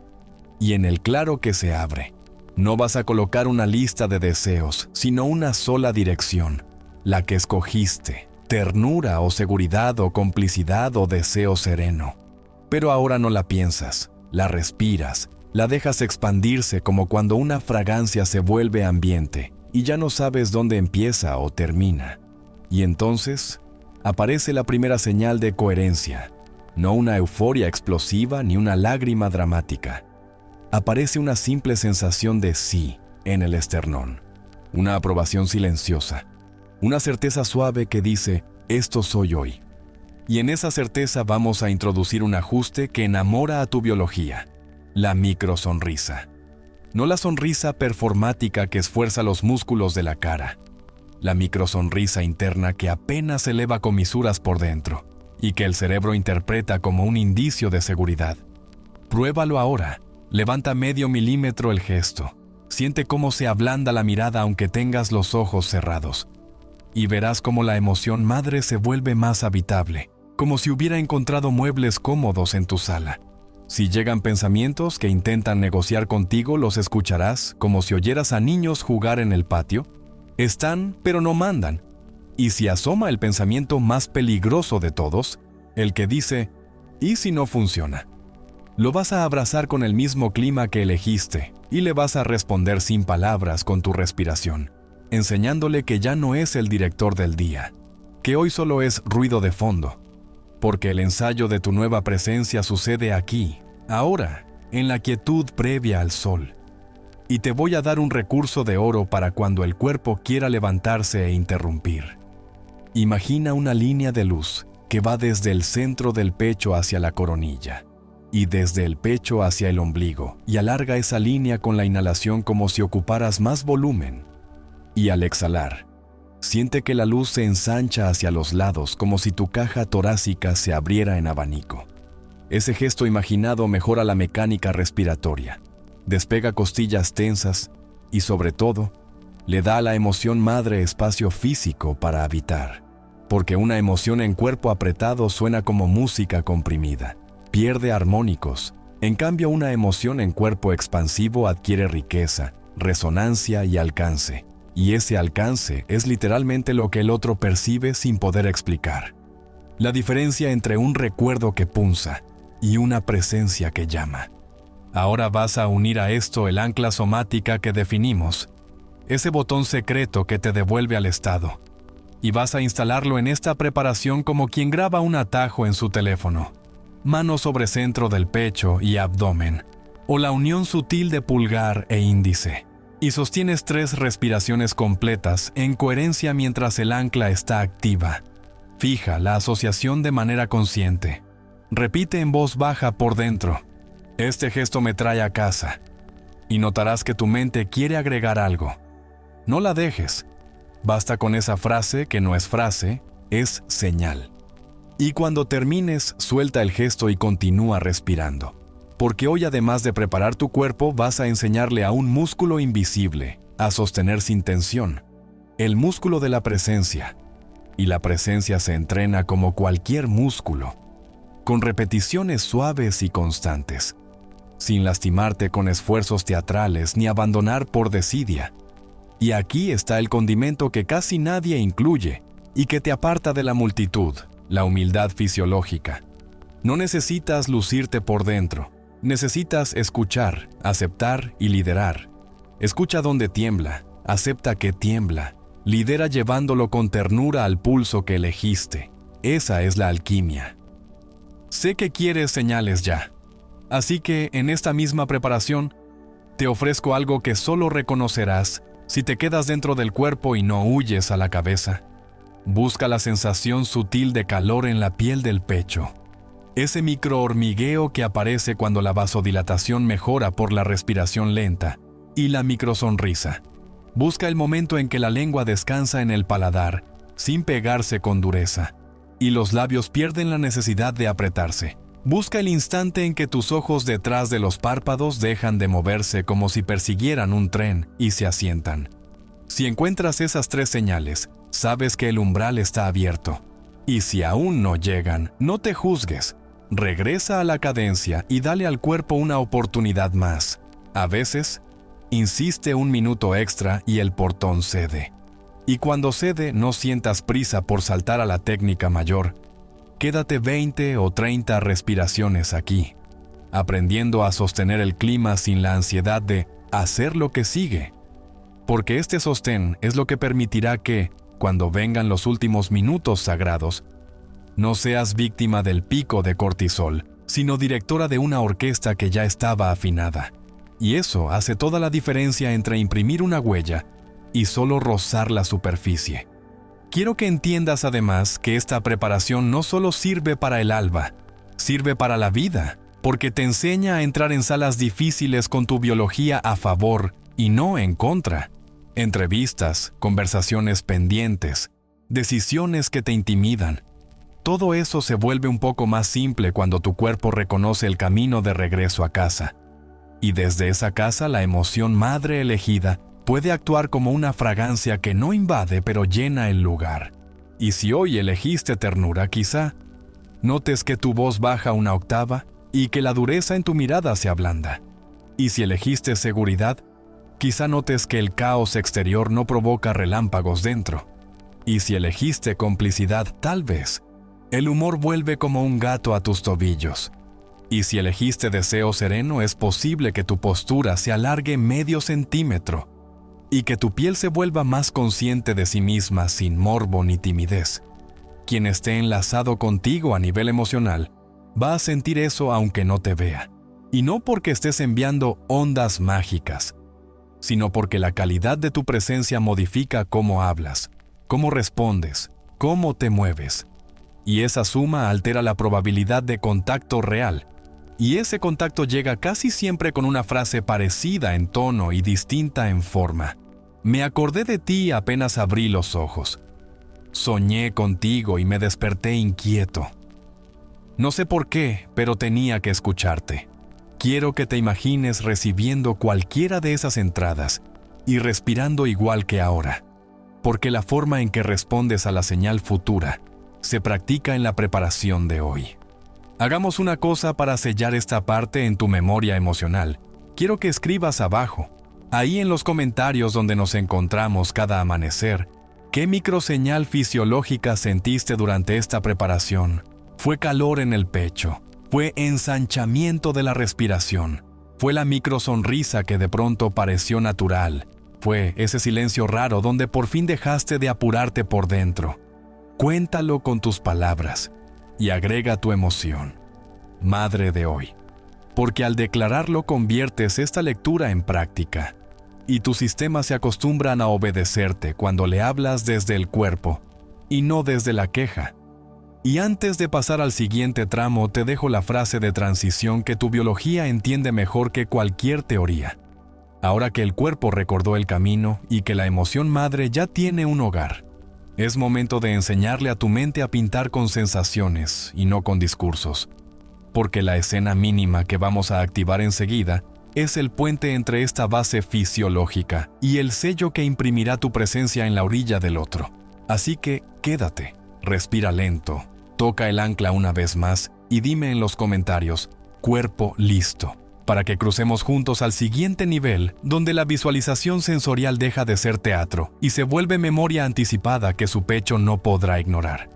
Y en el claro que se abre, no vas a colocar una lista de deseos, sino una sola dirección, la que escogiste, ternura o seguridad o complicidad o deseo sereno. Pero ahora no la piensas, la respiras, la dejas expandirse como cuando una fragancia se vuelve ambiente y ya no sabes dónde empieza o termina. Y entonces aparece la primera señal de coherencia, no una euforia explosiva ni una lágrima dramática. Aparece una simple sensación de sí en el esternón, una aprobación silenciosa, una certeza suave que dice, esto soy hoy. Y en esa certeza vamos a introducir un ajuste que enamora a tu biología, la microsonrisa. No la sonrisa performática que esfuerza los músculos de la cara, la microsonrisa interna que apenas eleva comisuras por dentro y que el cerebro interpreta como un indicio de seguridad. Pruébalo ahora, levanta medio milímetro el gesto, siente cómo se ablanda la mirada aunque tengas los ojos cerrados. Y verás cómo la emoción madre se vuelve más habitable, como si hubiera encontrado muebles cómodos en tu sala. Si llegan pensamientos que intentan negociar contigo, los escucharás como si oyeras a niños jugar en el patio. Están, pero no mandan. Y si asoma el pensamiento más peligroso de todos, el que dice, ¿y si no funciona? Lo vas a abrazar con el mismo clima que elegiste y le vas a responder sin palabras con tu respiración, enseñándole que ya no es el director del día, que hoy solo es ruido de fondo, porque el ensayo de tu nueva presencia sucede aquí, ahora, en la quietud previa al sol. Y te voy a dar un recurso de oro para cuando el cuerpo quiera levantarse e interrumpir. Imagina una línea de luz que va desde el centro del pecho hacia la coronilla, y desde el pecho hacia el ombligo, y alarga esa línea con la inhalación como si ocuparas más volumen. Y al exhalar, siente que la luz se ensancha hacia los lados como si tu caja torácica se abriera en abanico. Ese gesto imaginado mejora la mecánica respiratoria, despega costillas tensas y, sobre todo, le da a la emoción madre espacio físico para habitar, porque una emoción en cuerpo apretado suena como música comprimida, pierde armónicos. En cambio, una emoción en cuerpo expansivo adquiere riqueza, resonancia y alcance. Y ese alcance es literalmente lo que el otro percibe sin poder explicar. La diferencia entre un recuerdo que punza y una presencia que llama. Ahora vas a unir a esto el ancla somática que definimos, ese botón secreto que te devuelve al estado. y vas a instalarlo en esta preparación como quien graba un atajo en su teléfono. Mano sobre centro del pecho y abdomen, o la unión sutil de pulgar e índice. Y sostienes 3 respiraciones completas en coherencia mientras el ancla está activa. Fija la asociación de manera consciente. Repite en voz baja por dentro: este gesto me trae a casa. Y notarás que tu mente quiere agregar algo. No la dejes. Basta con esa frase que no es frase, es señal. Y cuando termines, suelta el gesto y continúa respirando. Porque hoy, además de preparar tu cuerpo, vas a enseñarle a un músculo invisible a sostener sin tensión. El músculo de la presencia. Y la presencia se entrena como cualquier músculo, con repeticiones suaves y constantes, sin lastimarte con esfuerzos teatrales ni abandonar por desidia. Y aquí está el condimento que casi nadie incluye y que te aparta de la multitud: la humildad fisiológica. No necesitas lucirte por dentro, necesitas escuchar, aceptar y liderar. Escucha donde tiembla, acepta que tiembla, lidera llevándolo con ternura al pulso que elegiste. Esa es la alquimia. Sé que quieres señales ya, así que en esta misma preparación te ofrezco algo que solo reconocerás si te quedas dentro del cuerpo y no huyes a la cabeza. Busca la sensación sutil de calor en la piel del pecho. Ese microhormigueo que aparece cuando la vasodilatación mejora por la respiración lenta y la microsonrisa. Busca el momento en que la lengua descansa en el paladar, sin pegarse con dureza, y los labios pierden la necesidad de apretarse. Busca el instante en que tus ojos detrás de los párpados dejan de moverse como si persiguieran un tren y se asientan. Si encuentras esas 3 señales, sabes que el umbral está abierto. Y si aún no llegan, no te juzgues. Regresa a la cadencia y dale al cuerpo una oportunidad más. A veces, insiste un minuto extra y el portón cede. Y cuando cede, no sientas prisa por saltar a la técnica mayor. Quédate 20 o 30 respiraciones aquí, aprendiendo a sostener el clima sin la ansiedad de hacer lo que sigue. Porque este sostén es lo que permitirá que, cuando vengan los últimos minutos sagrados, no seas víctima del pico de cortisol, sino directora de una orquesta que ya estaba afinada. Y eso hace toda la diferencia entre imprimir una huella y solo rozar la superficie. Quiero que entiendas además que esta preparación no solo sirve para el alba, sirve para la vida, porque te enseña a entrar en salas difíciles con tu biología a favor y no en contra. Entrevistas, conversaciones pendientes, decisiones que te intimidan. Todo eso se vuelve un poco más simple cuando tu cuerpo reconoce el camino de regreso a casa. Y desde esa casa la emoción madre elegida puede actuar como una fragancia que no invade pero llena el lugar. Y si hoy elegiste ternura, quizá notes que tu voz baja una octava y que la dureza en tu mirada se ablanda. Y si elegiste seguridad, quizá notes que el caos exterior no provoca relámpagos dentro. Y si elegiste complicidad, tal vez el humor vuelve como un gato a tus tobillos. Y si elegiste deseo sereno, es posible que tu postura se alargue medio centímetro y que tu piel se vuelva más consciente de sí misma sin morbo ni timidez. Quien esté enlazado contigo a nivel emocional va a sentir eso aunque no te vea. Y no porque estés enviando ondas mágicas, sino porque la calidad de tu presencia modifica cómo hablas, cómo respondes, cómo te mueves. Y esa suma altera la probabilidad de contacto real. Y ese contacto llega casi siempre con una frase parecida en tono y distinta en forma. Me acordé de ti apenas abrí los ojos. Soñé contigo y me desperté inquieto. No sé por qué, pero tenía que escucharte. Quiero que te imagines recibiendo cualquiera de esas entradas y respirando igual que ahora, porque la forma en que respondes a la señal futura se practica en la preparación de hoy. Hagamos una cosa para sellar esta parte en tu memoria emocional. Quiero que escribas abajo, ahí en los comentarios donde nos encontramos cada amanecer, ¿qué microseñal fisiológica sentiste durante esta preparación? ¿Fue calor en el pecho? ¿Fue ensanchamiento de la respiración? ¿Fue la microsonrisa que de pronto pareció natural? fue ese silencio raro donde por fin dejaste de apurarte por dentro? Cuéntalo con tus palabras y agrega tu emoción, madre de hoy, porque al declararlo conviertes esta lectura en práctica y tus sistemas se acostumbran a obedecerte cuando le hablas desde el cuerpo y no desde la queja. Y antes de pasar al siguiente tramo, te dejo la frase de transición que tu biología entiende mejor que cualquier teoría. Ahora que el cuerpo recordó el camino y que la emoción madre ya tiene un hogar, es momento de enseñarle a tu mente a pintar con sensaciones y no con discursos, porque la escena mínima que vamos a activar enseguida es el puente entre esta base fisiológica y el sello que imprimirá tu presencia en la orilla del otro. Así que quédate, respira lento, toca el ancla una vez más y dime en los comentarios, cuerpo listo, para que crucemos juntos al siguiente nivel, donde la visualización sensorial deja de ser teatro y se vuelve memoria anticipada que su pecho no podrá ignorar.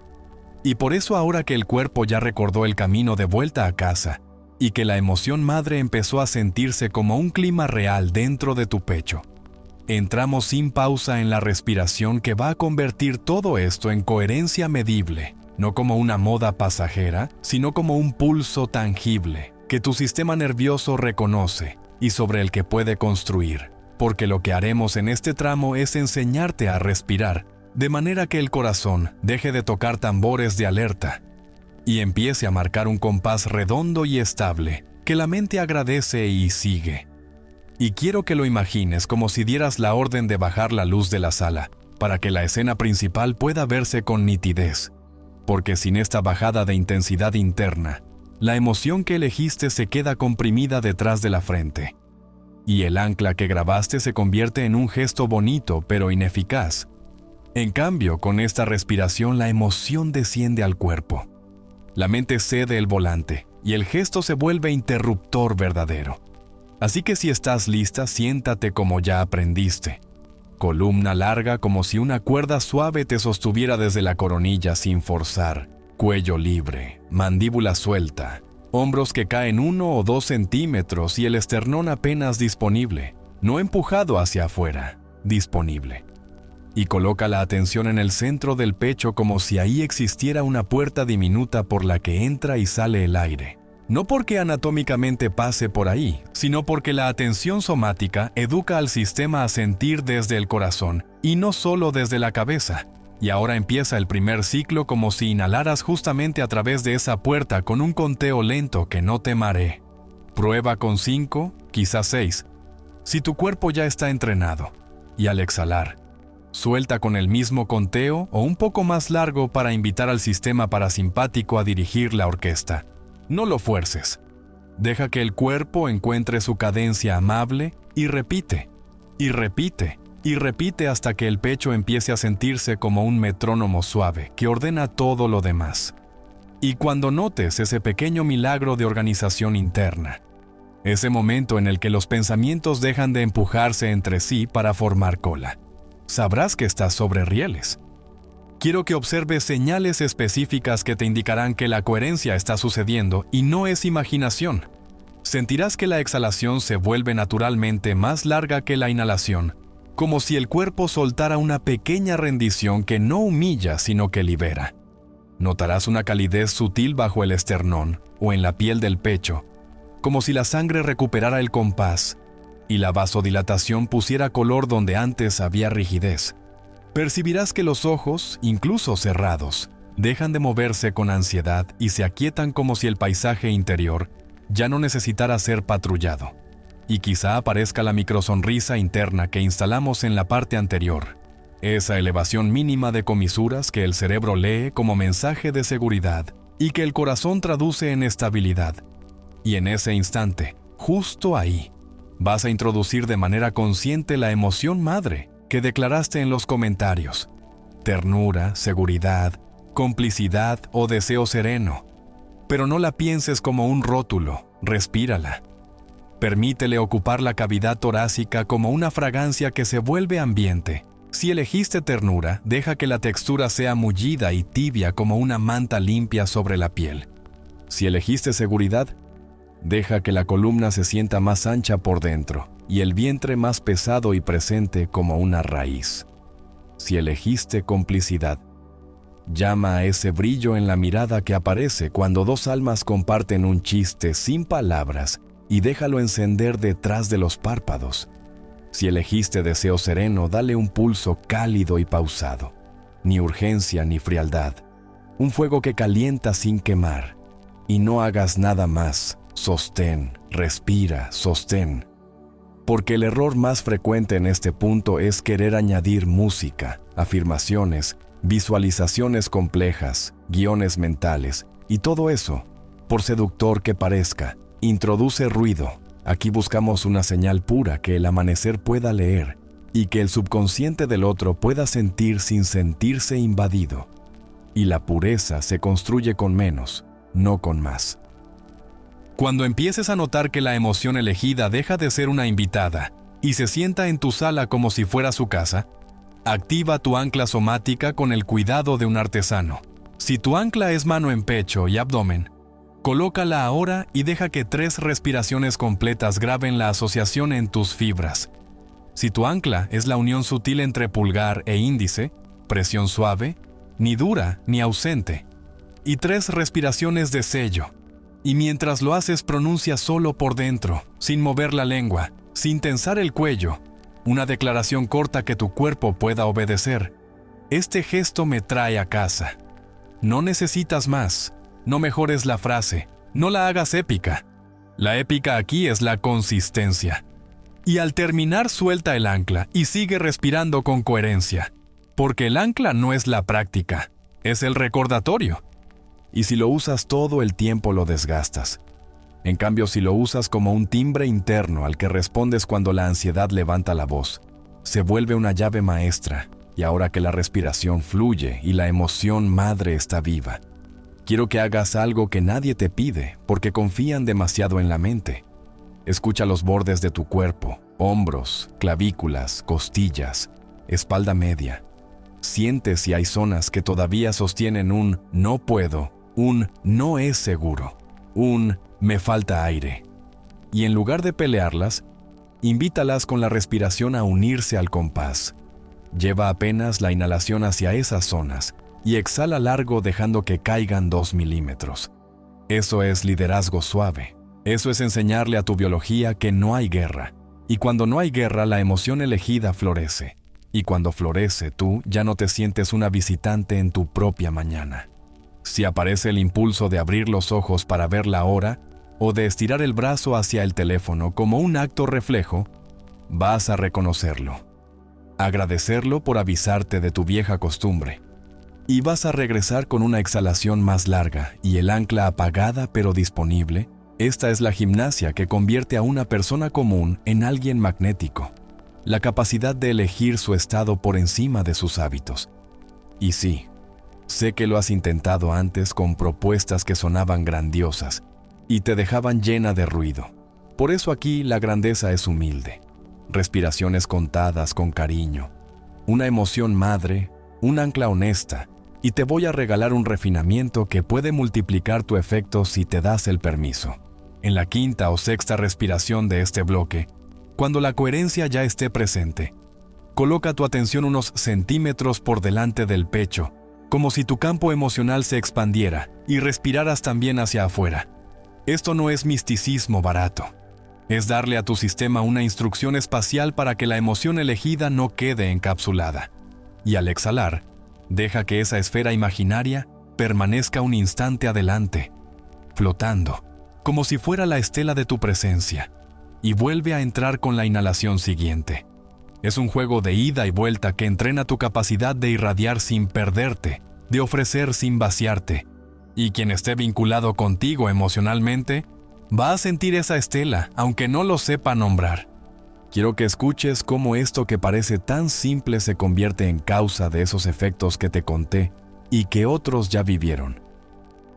Y por eso ahora que el cuerpo ya recordó el camino de vuelta a casa, y que la emoción madre empezó a sentirse como un clima real dentro de tu pecho, entramos sin pausa en la respiración que va a convertir todo esto en coherencia medible, no como una moda pasajera, sino como un pulso tangible que tu sistema nervioso reconoce y sobre el que puede construir, porque lo que haremos en este tramo es enseñarte a respirar, de manera que el corazón deje de tocar tambores de alerta y empiece a marcar un compás redondo y estable que la mente agradece y sigue. Y quiero que lo imagines como si dieras la orden de bajar la luz de la sala, para que la escena principal pueda verse con nitidez, porque sin esta bajada de intensidad interna, la emoción que elegiste se queda comprimida detrás de la frente, y el ancla que grabaste se convierte en un gesto bonito pero ineficaz. En cambio, con esta respiración la emoción desciende al cuerpo. La mente cede el volante y el gesto se vuelve interruptor verdadero. Así que si estás lista, siéntate como ya aprendiste. Columna larga como si una cuerda suave te sostuviera desde la coronilla sin forzar. Cuello libre, mandíbula suelta, hombros que caen 1 o 2 centímetros y el esternón apenas disponible, no empujado hacia afuera, disponible. Y coloca la atención en el centro del pecho como si ahí existiera una puerta diminuta por la que entra y sale el aire. No porque anatómicamente pase por ahí, sino porque la atención somática educa al sistema a sentir desde el corazón y no solo desde la cabeza. Y ahora empieza el primer ciclo como si inhalaras justamente a través de esa puerta con un conteo lento que no te maree. Prueba con 5, quizás 6, si tu cuerpo ya está entrenado. Y al exhalar, suelta con el mismo conteo o un poco más largo para invitar al sistema parasimpático a dirigir la orquesta. No lo fuerces. Deja que el cuerpo encuentre su cadencia amable y repite, y repite, y repite hasta que el pecho empiece a sentirse como un metrónomo suave que ordena todo lo demás. Y cuando notes ese pequeño milagro de organización interna, ese momento en el que los pensamientos dejan de empujarse entre sí para formar cola, sabrás que estás sobre rieles. Quiero que observes señales específicas que te indicarán que la coherencia está sucediendo y no es imaginación. Sentirás que la exhalación se vuelve naturalmente más larga que la inhalación, como si el cuerpo soltara una pequeña rendición que no humilla sino que libera. Notarás una calidez sutil bajo el esternón o en la piel del pecho, como si la sangre recuperara el compás y la vasodilatación pusiera color donde antes había rigidez. Percibirás que los ojos, incluso cerrados, dejan de moverse con ansiedad y se aquietan como si el paisaje interior ya no necesitara ser patrullado. Y quizá aparezca la microsonrisa interna que instalamos en la parte anterior, esa elevación mínima de comisuras que el cerebro lee como mensaje de seguridad y que el corazón traduce en estabilidad. Y en ese instante, justo ahí, vas a introducir de manera consciente la emoción madre que declaraste en los comentarios. Ternura, seguridad, complicidad o deseo sereno. Pero no la pienses como un rótulo, respírala. Permítele ocupar la cavidad torácica como una fragancia que se vuelve ambiente. Si elegiste ternura, deja que la textura sea mullida y tibia como una manta limpia sobre la piel. Si elegiste seguridad, Deja que la columna se sienta más ancha por dentro y el vientre más pesado y presente como una raíz. Si elegiste complicidad, llama a ese brillo en la mirada que aparece cuando dos almas comparten un chiste sin palabras y déjalo encender detrás de los párpados. Si elegiste deseo sereno, dale un pulso cálido y pausado. Ni urgencia ni frialdad. Un fuego que calienta sin quemar. Y no hagas nada más. Sostén, respira, sostén. Porque el error más frecuente en este punto es querer añadir música, afirmaciones, visualizaciones complejas, guiones mentales, y todo eso, por seductor que parezca, introduce ruido. Aquí buscamos una señal pura que el amanecer pueda leer y que el subconsciente del otro pueda sentir sin sentirse invadido. Y la pureza se construye con menos, no con más. Cuando empieces a notar que la emoción elegida deja de ser una invitada y se sienta en tu sala como si fuera su casa, activa tu ancla somática con el cuidado de un artesano. Si tu ancla es mano en pecho y abdomen, colócala ahora y deja que 3 respiraciones completas graben la asociación en tus fibras. Si tu ancla es la unión sutil entre pulgar e índice, presión suave, ni dura ni ausente, y 3 respiraciones de sello. Y mientras lo haces, pronuncia solo por dentro, sin mover la lengua, sin tensar el cuello, una declaración corta que tu cuerpo pueda obedecer. Este gesto me trae a casa. No necesitas más. No mejores la frase, no la hagas épica. La épica aquí es la consistencia. Y al terminar suelta el ancla y sigue respirando con coherencia, porque el ancla no es la práctica, es el recordatorio. Y si lo usas todo el tiempo lo desgastas. En cambio, si lo usas como un timbre interno al que respondes cuando la ansiedad levanta la voz, se vuelve una llave maestra, y ahora que la respiración fluye y la emoción madre está viva, quiero que hagas algo que nadie te pide, porque confían demasiado en la mente. Escucha los bordes de tu cuerpo, hombros, clavículas, costillas, espalda media. Siente si hay zonas que todavía sostienen un no puedo, un no es seguro, un me falta aire. Y en lugar de pelearlas, invítalas con la respiración a unirse al compás. Lleva apenas la inhalación hacia esas zonas y exhala largo dejando que caigan 2 milímetros. Eso es liderazgo suave. Eso es enseñarle a tu biología que no hay guerra. Y cuando no hay guerra, la emoción elegida florece. Y cuando florece, tú ya no te sientes una visitante en tu propia mañana. Si aparece el impulso de abrir los ojos para ver la hora o de estirar el brazo hacia el teléfono como un acto reflejo, vas a reconocerlo. Agradecerlo por avisarte de tu vieja costumbre. Y vas a regresar con una exhalación más larga y el ancla apagada pero disponible. Esta es la gimnasia que convierte a una persona común en alguien magnético. La capacidad de elegir su estado por encima de sus hábitos. Y sí, sé que lo has intentado antes con propuestas que sonaban grandiosas y te dejaban llena de ruido. Por eso aquí la grandeza es humilde. Respiraciones contadas con cariño, una emoción madre, un ancla honesta, y te voy a regalar un refinamiento que puede multiplicar tu efecto si te das el permiso. En la 5ª o 6ª respiración de este bloque, cuando la coherencia ya esté presente, coloca tu atención unos centímetros por delante del pecho, como si tu campo emocional se expandiera y respiraras también hacia afuera. Esto no es misticismo barato. Es darle a tu sistema una instrucción espacial para que la emoción elegida no quede encapsulada. Y al exhalar, deja que esa esfera imaginaria permanezca un instante adelante, flotando, como si fuera la estela de tu presencia, y vuelve a entrar con la inhalación siguiente. Es un juego de ida y vuelta que entrena tu capacidad de irradiar sin perderte, de ofrecer sin vaciarte, y quien esté vinculado contigo emocionalmente, va a sentir esa estela, aunque no lo sepa nombrar. Quiero que escuches cómo esto que parece tan simple se convierte en causa de esos efectos que te conté y que otros ya vivieron.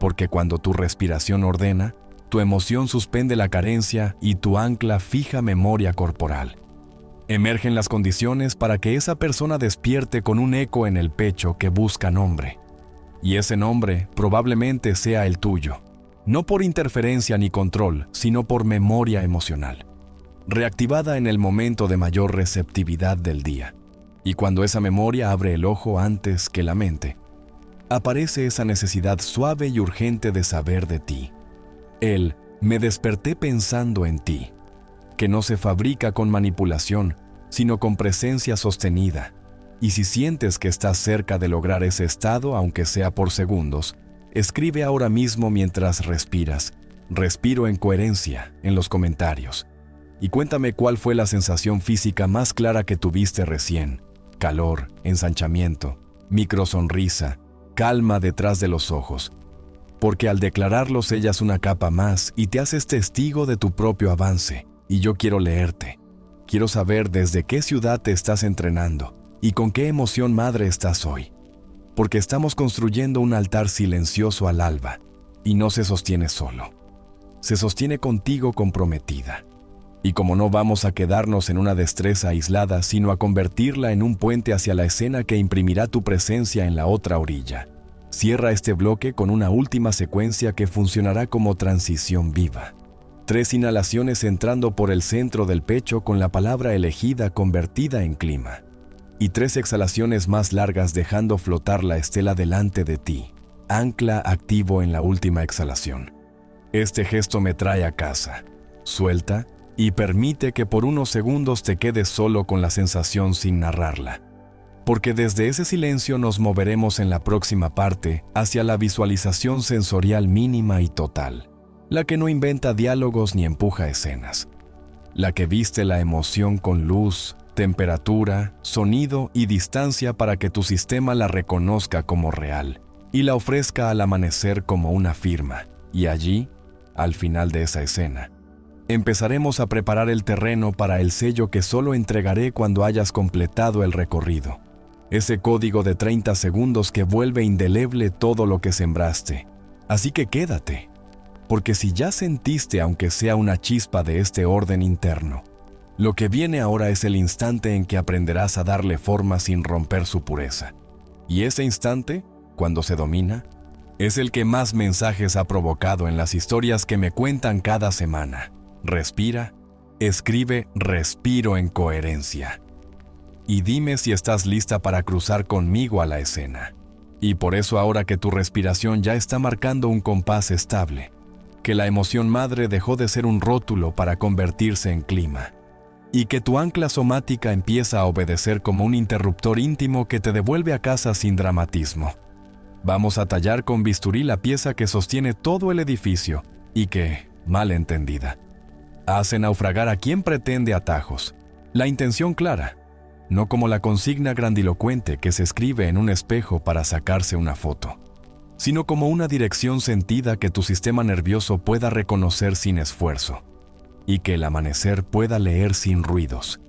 Porque cuando tu respiración ordena, tu emoción suspende la carencia y tu ancla fija memoria corporal. Emergen las condiciones para que esa persona despierte con un eco en el pecho que busca nombre. Y ese nombre probablemente sea el tuyo. no por interferencia ni control, sino por memoria emocional, reactivada en el momento de mayor receptividad del día. Y cuando esa memoria abre el ojo antes que la mente, aparece esa necesidad suave y urgente de saber de ti. Me desperté pensando en ti, que no se fabrica con manipulación, sino con presencia sostenida. Y si sientes que estás cerca de lograr ese estado, aunque sea por segundos, escribe ahora mismo mientras respiras. Respiro en coherencia en los comentarios. Y cuéntame cuál fue la sensación física más clara que tuviste recién. Calor, ensanchamiento, microsonrisa, calma detrás de los ojos. Porque al declararlo sellas una capa más y te haces testigo de tu propio avance. Y yo quiero leerte. Quiero saber desde qué ciudad te estás entrenando y con qué emoción madre estás hoy. Porque estamos construyendo un altar silencioso al alba y no se sostiene solo. Se sostiene contigo comprometida. Y como no vamos a quedarnos en una destreza aislada, sino a convertirla en un puente hacia la escena que imprimirá tu presencia en la otra orilla. Cierra este bloque con una última secuencia que funcionará como transición viva. 3 inhalaciones entrando por el centro del pecho con la palabra elegida convertida en clima. Y 3 exhalaciones más largas dejando flotar la estela delante de ti. Ancla activo en la última exhalación. Este gesto me trae a casa. Suelta y permite que por unos segundos te quedes solo con la sensación sin narrarla. Porque desde ese silencio nos moveremos en la próxima parte hacia la visualización sensorial mínima y total. La que no inventa diálogos ni empuja escenas. La que viste la emoción con luz, temperatura, sonido y distancia para que tu sistema la reconozca como real y la ofrezca al amanecer como una firma. Y allí, al final de esa escena, empezaremos a preparar el terreno para el sello que solo entregaré cuando hayas completado el recorrido. Ese código de 30 segundos que vuelve indeleble todo lo que sembraste. Así que quédate, porque si ya sentiste aunque sea una chispa de este orden interno, lo que viene ahora es el instante en que aprenderás a darle forma sin romper su pureza. Y ese instante, cuando se domina, es el que más mensajes ha provocado en las historias que me cuentan cada semana. Respira, escribe respiro en coherencia. Y dime si estás lista para cruzar conmigo a la escena. Y por eso ahora que tu respiración ya está marcando un compás estable, que la emoción madre dejó de ser un rótulo para convertirse en clima, y que tu ancla somática empieza a obedecer como un interruptor íntimo que te devuelve a casa sin dramatismo. Vamos a tallar con bisturí la pieza que sostiene todo el edificio y que, mal entendida, hace naufragar a quien pretende atajos. La intención clara, no como la consigna grandilocuente que se escribe en un espejo para sacarse una foto, sino como una dirección sentida que tu sistema nervioso pueda reconocer sin esfuerzo y que el amanecer pueda leer sin ruidos,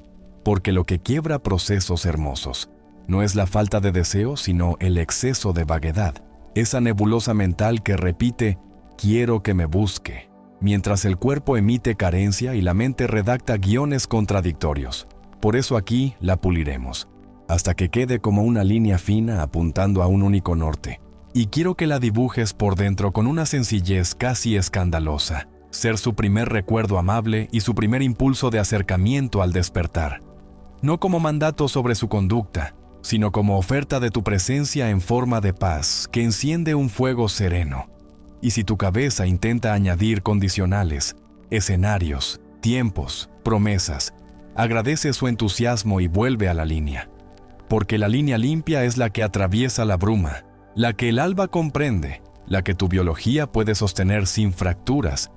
porque lo que quiebra procesos hermosos no es la falta de deseo, sino el exceso de vaguedad, esa nebulosa mental que repite «quiero que me busque», mientras el cuerpo emite carencia y la mente redacta guiones contradictorios. Por eso aquí la puliremos, hasta que quede como una línea fina apuntando a un único norte. Y quiero que la dibujes por dentro con una sencillez casi escandalosa, ser su primer recuerdo amable y su primer impulso de acercamiento al despertar. No como mandato sobre su conducta, sino como oferta de tu presencia en forma de paz que enciende un fuego sereno. Y si tu cabeza intenta añadir condicionales, escenarios, tiempos, promesas, agradece su entusiasmo y vuelve a la línea. Porque la línea limpia es la que atraviesa la bruma, la que el alba comprende, la que tu biología puede sostener sin fracturas.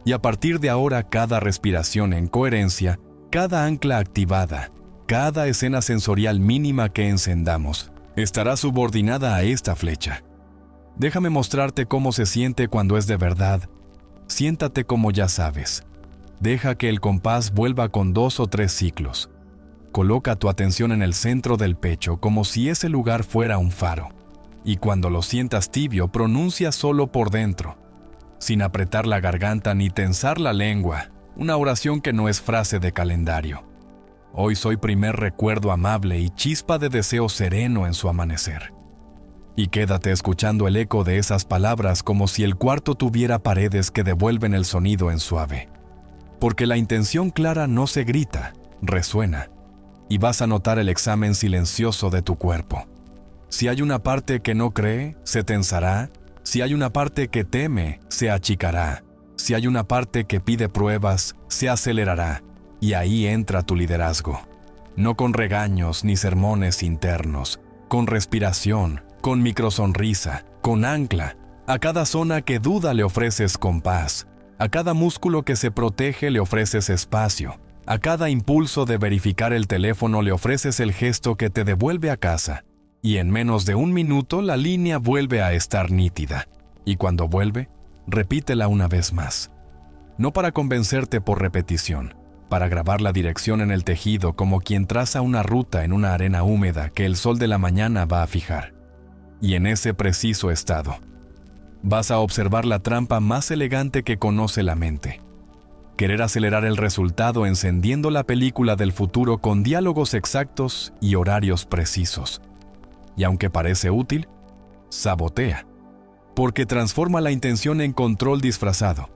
Y a partir de ahora cada respiración en coherencia, cada ancla activada, cada escena sensorial mínima que encendamos, estará subordinada a esta flecha. Déjame mostrarte cómo se siente cuando es de verdad. Siéntate como ya sabes. Deja que el compás vuelva con 2 o 3 ciclos. Coloca tu atención en el centro del pecho como si ese lugar fuera un faro. Y cuando lo sientas tibio, pronuncia solo por dentro, sin apretar la garganta ni tensar la lengua, una oración que no es frase de calendario. Hoy soy primer recuerdo amable y chispa de deseo sereno en su amanecer. Y quédate escuchando el eco de esas palabras como si el cuarto tuviera paredes que devuelven el sonido en suave. Porque la intención clara no se grita, resuena. Y vas a notar el examen silencioso de tu cuerpo. Si hay una parte que no cree, se tensará. Si hay una parte que teme, se achicará. Si hay una parte que pide pruebas, se acelerará. Y ahí entra tu liderazgo. No con regaños ni sermones internos, con respiración, con microsonrisa, con ancla. A cada zona que duda le ofreces compás. A cada músculo que se protege le ofreces espacio. A cada impulso de verificar el teléfono le ofreces el gesto que te devuelve a casa. Y en menos de un minuto la línea vuelve a estar nítida. Y cuando vuelve, repítela una vez más. No para convencerte por repetición, para grabar la dirección en el tejido como quien traza una ruta en una arena húmeda que el sol de la mañana va a fijar. Y en ese preciso estado, vas a observar la trampa más elegante que conoce la mente. Querer acelerar el resultado encendiendo la película del futuro con diálogos exactos y horarios precisos. Y aunque parece útil, sabotea, porque transforma la intención en control disfrazado.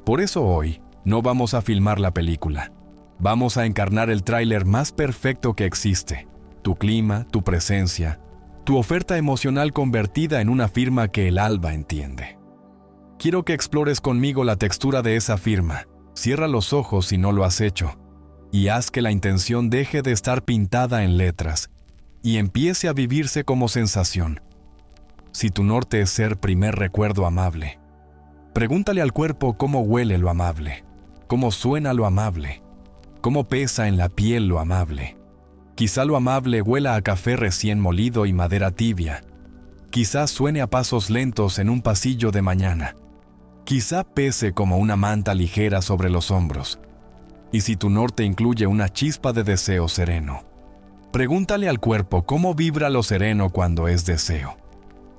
Por eso hoy no vamos a filmar la película. Vamos a encarnar el tráiler más perfecto que existe. Tu clima, tu presencia, tu oferta emocional convertida en una firma que el alba entiende. Quiero que explores conmigo la textura de esa firma. Cierra los ojos si no lo has hecho y haz que la intención deje de estar pintada en letras y empiece a vivirse como sensación. Si tu norte es ser primer recuerdo amable, pregúntale al cuerpo cómo huele lo amable, cómo suena lo amable, cómo pesa en la piel lo amable. Quizá lo amable huela a café recién molido y madera tibia. Quizá suene a pasos lentos en un pasillo de mañana. Quizá pese como una manta ligera sobre los hombros. Y si tu norte incluye una chispa de deseo sereno, pregúntale al cuerpo cómo vibra lo sereno cuando es deseo.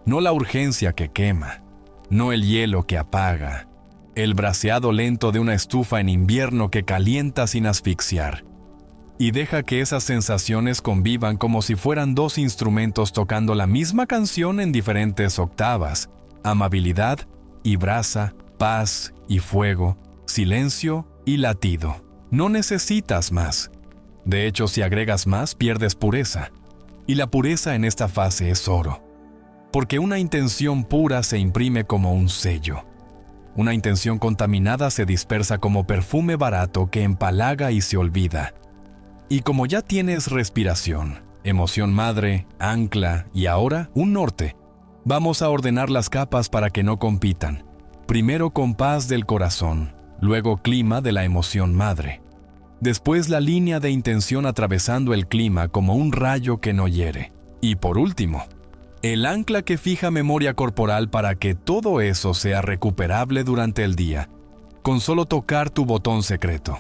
No la urgencia que quema, no el hielo que apaga, el braseado lento de una estufa en invierno que calienta sin asfixiar. Y deja que esas sensaciones convivan como si fueran dos instrumentos tocando la misma canción en diferentes octavas: amabilidad y brasa, paz y fuego, silencio y latido. No necesitas más. De hecho, si agregas más, pierdes pureza. Y la pureza en esta fase es oro. Porque una intención pura se imprime como un sello. Una intención contaminada se dispersa como perfume barato que empalaga y se olvida. Y como ya tienes respiración, emoción madre, ancla y ahora un norte, vamos a ordenar las capas para que no compitan. Primero compás del corazón, luego clima de la emoción madre. Después la línea de intención atravesando el clima como un rayo que no hiere. Y por último, el ancla que fija memoria corporal para que todo eso sea recuperable durante el día, con solo tocar tu botón secreto.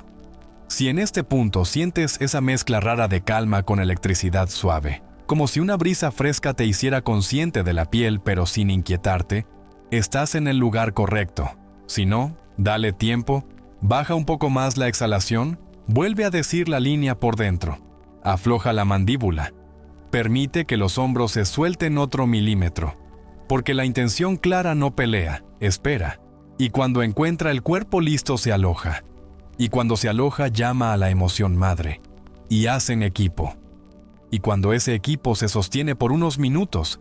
Si en este punto sientes esa mezcla rara de calma con electricidad suave, como si una brisa fresca te hiciera consciente de la piel pero sin inquietarte, estás en el lugar correcto. Si no, dale tiempo, baja un poco más la exhalación, vuelve a decir la línea por dentro, afloja la mandíbula, permite que los hombros se suelten otro milímetro, porque la intención clara no pelea, espera, y cuando encuentra el cuerpo listo se aloja. Y cuando se aloja llama a la emoción madre, y hacen equipo. Y cuando ese equipo se sostiene por unos minutos,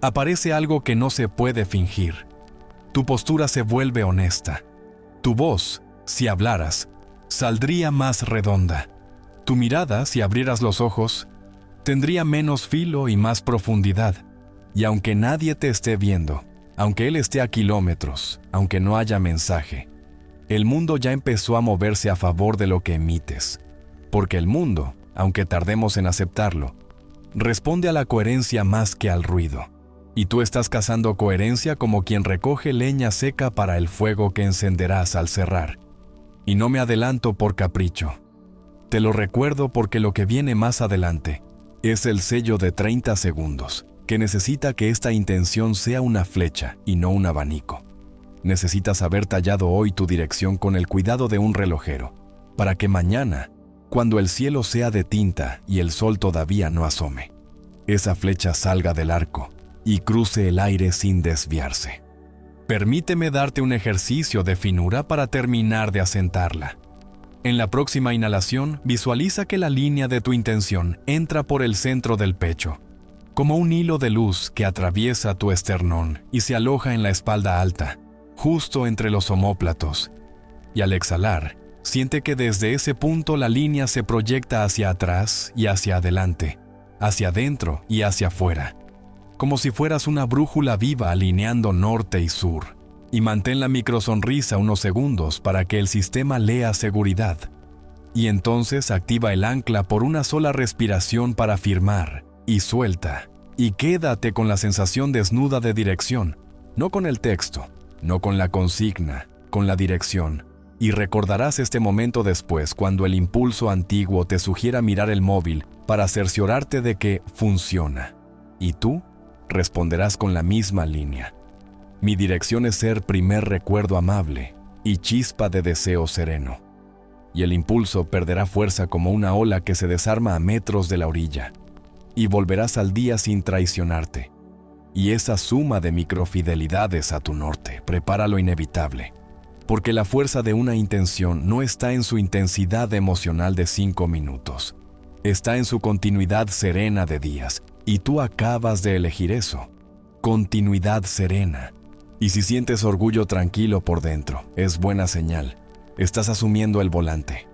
aparece algo que no se puede fingir. Tu postura se vuelve honesta. Tu voz, si hablaras, saldría más redonda. Tu mirada, si abrieras los ojos, tendría menos filo y más profundidad. Y aunque nadie te esté viendo, aunque él esté a kilómetros, aunque no haya mensaje, el mundo ya empezó a moverse a favor de lo que emites, porque el mundo, aunque tardemos en aceptarlo, responde a la coherencia más que al ruido. Y tú estás cazando coherencia como quien recoge leña seca para el fuego que encenderás al cerrar. Y no me adelanto por capricho. Te lo recuerdo porque lo que viene más adelante es el sello de 30 segundos, que necesita que esta intención sea una flecha y no un abanico. Necesitas haber tallado hoy tu dirección con el cuidado de un relojero, para que mañana, cuando el cielo sea de tinta y el sol todavía no asome, esa flecha salga del arco y cruce el aire sin desviarse. Permíteme darte un ejercicio de finura para terminar de asentarla. En la próxima inhalación, visualiza que la línea de tu intención entra por el centro del pecho, como un hilo de luz que atraviesa tu esternón y se aloja en la espalda alta, justo entre los omóplatos. Y al exhalar, siente que desde ese punto la línea se proyecta hacia atrás y hacia adelante, hacia adentro y hacia afuera, como si fueras una brújula viva alineando norte y sur. Y mantén la microsonrisa unos segundos para que el sistema lea seguridad. Y entonces activa el ancla por una sola respiración para firmar, y suelta. Y quédate con la sensación desnuda de dirección, no con el texto, no con la consigna, con la dirección. Y recordarás este momento después cuando el impulso antiguo te sugiera mirar el móvil para cerciorarte de que funciona. Y tú responderás con la misma línea. Mi dirección es ser primer recuerdo amable y chispa de deseo sereno. Y el impulso perderá fuerza como una ola que se desarma a metros de la orilla. Y volverás al día sin traicionarte. Y esa suma de microfidelidades a tu norte prepara lo inevitable. Porque la fuerza de una intención no está en su intensidad emocional de 5 minutos. Está en su continuidad serena de días. Y tú acabas de elegir eso. Continuidad serena. Y si sientes orgullo tranquilo por dentro, es buena señal. Estás asumiendo el volante.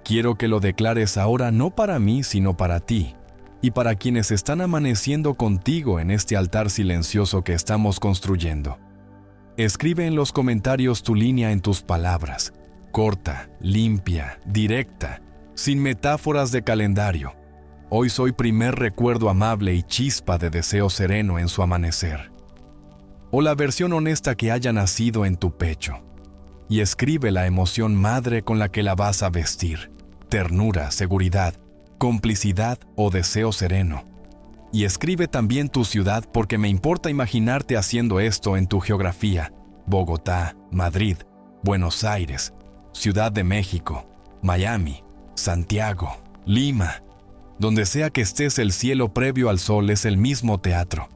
Quiero que lo declares ahora no para mí, sino para ti, y para quienes están amaneciendo contigo en este altar silencioso que estamos construyendo. Escribe en los comentarios tu línea en tus palabras, corta, limpia, directa, sin metáforas de calendario. Hoy soy primer recuerdo amable y chispa de deseo sereno en su amanecer. O la versión honesta que haya nacido en tu pecho. Y escribe la emoción madre con la que la vas a vestir. Ternura, seguridad, complicidad o deseo sereno. Y escribe también tu ciudad porque me importa imaginarte haciendo esto en tu geografía. Bogotá, Madrid, Buenos Aires, Ciudad de México, Miami, Santiago, Lima. Donde sea que estés, el cielo previo al sol es el mismo teatro.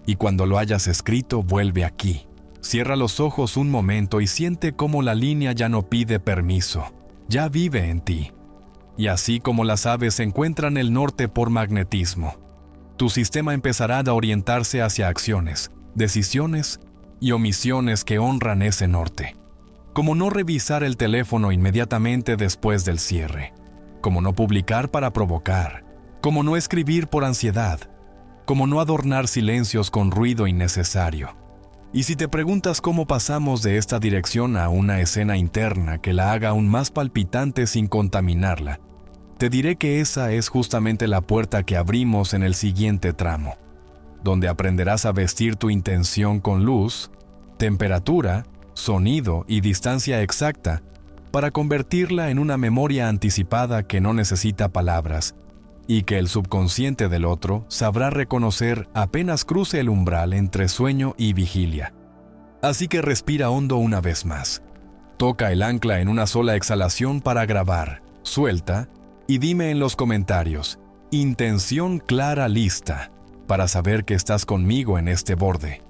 Y cuando lo hayas escrito, vuelve aquí. Cierra los ojos un momento y siente cómo la línea ya no pide permiso, ya vive en ti. Y así como las aves encuentran el norte por magnetismo, tu sistema empezará a orientarse hacia acciones, decisiones y omisiones que honran ese norte. Como no revisar el teléfono inmediatamente después del cierre, como no publicar para provocar, como no escribir por ansiedad, como no adornar silencios con ruido innecesario. Y si te preguntas cómo pasamos de esta dirección a una escena interna que la haga aún más palpitante sin contaminarla, te diré que esa es justamente la puerta que abrimos en el siguiente tramo, donde aprenderás a vestir tu intención con luz, temperatura, sonido y distancia exacta para convertirla en una memoria anticipada que no necesita palabras, y que el subconsciente del otro sabrá reconocer apenas cruce el umbral entre sueño y vigilia. Así que respira hondo una vez más. Toca el ancla en una sola exhalación para grabar, suelta, y dime en los comentarios, intención clara lista, para saber que estás conmigo en este borde.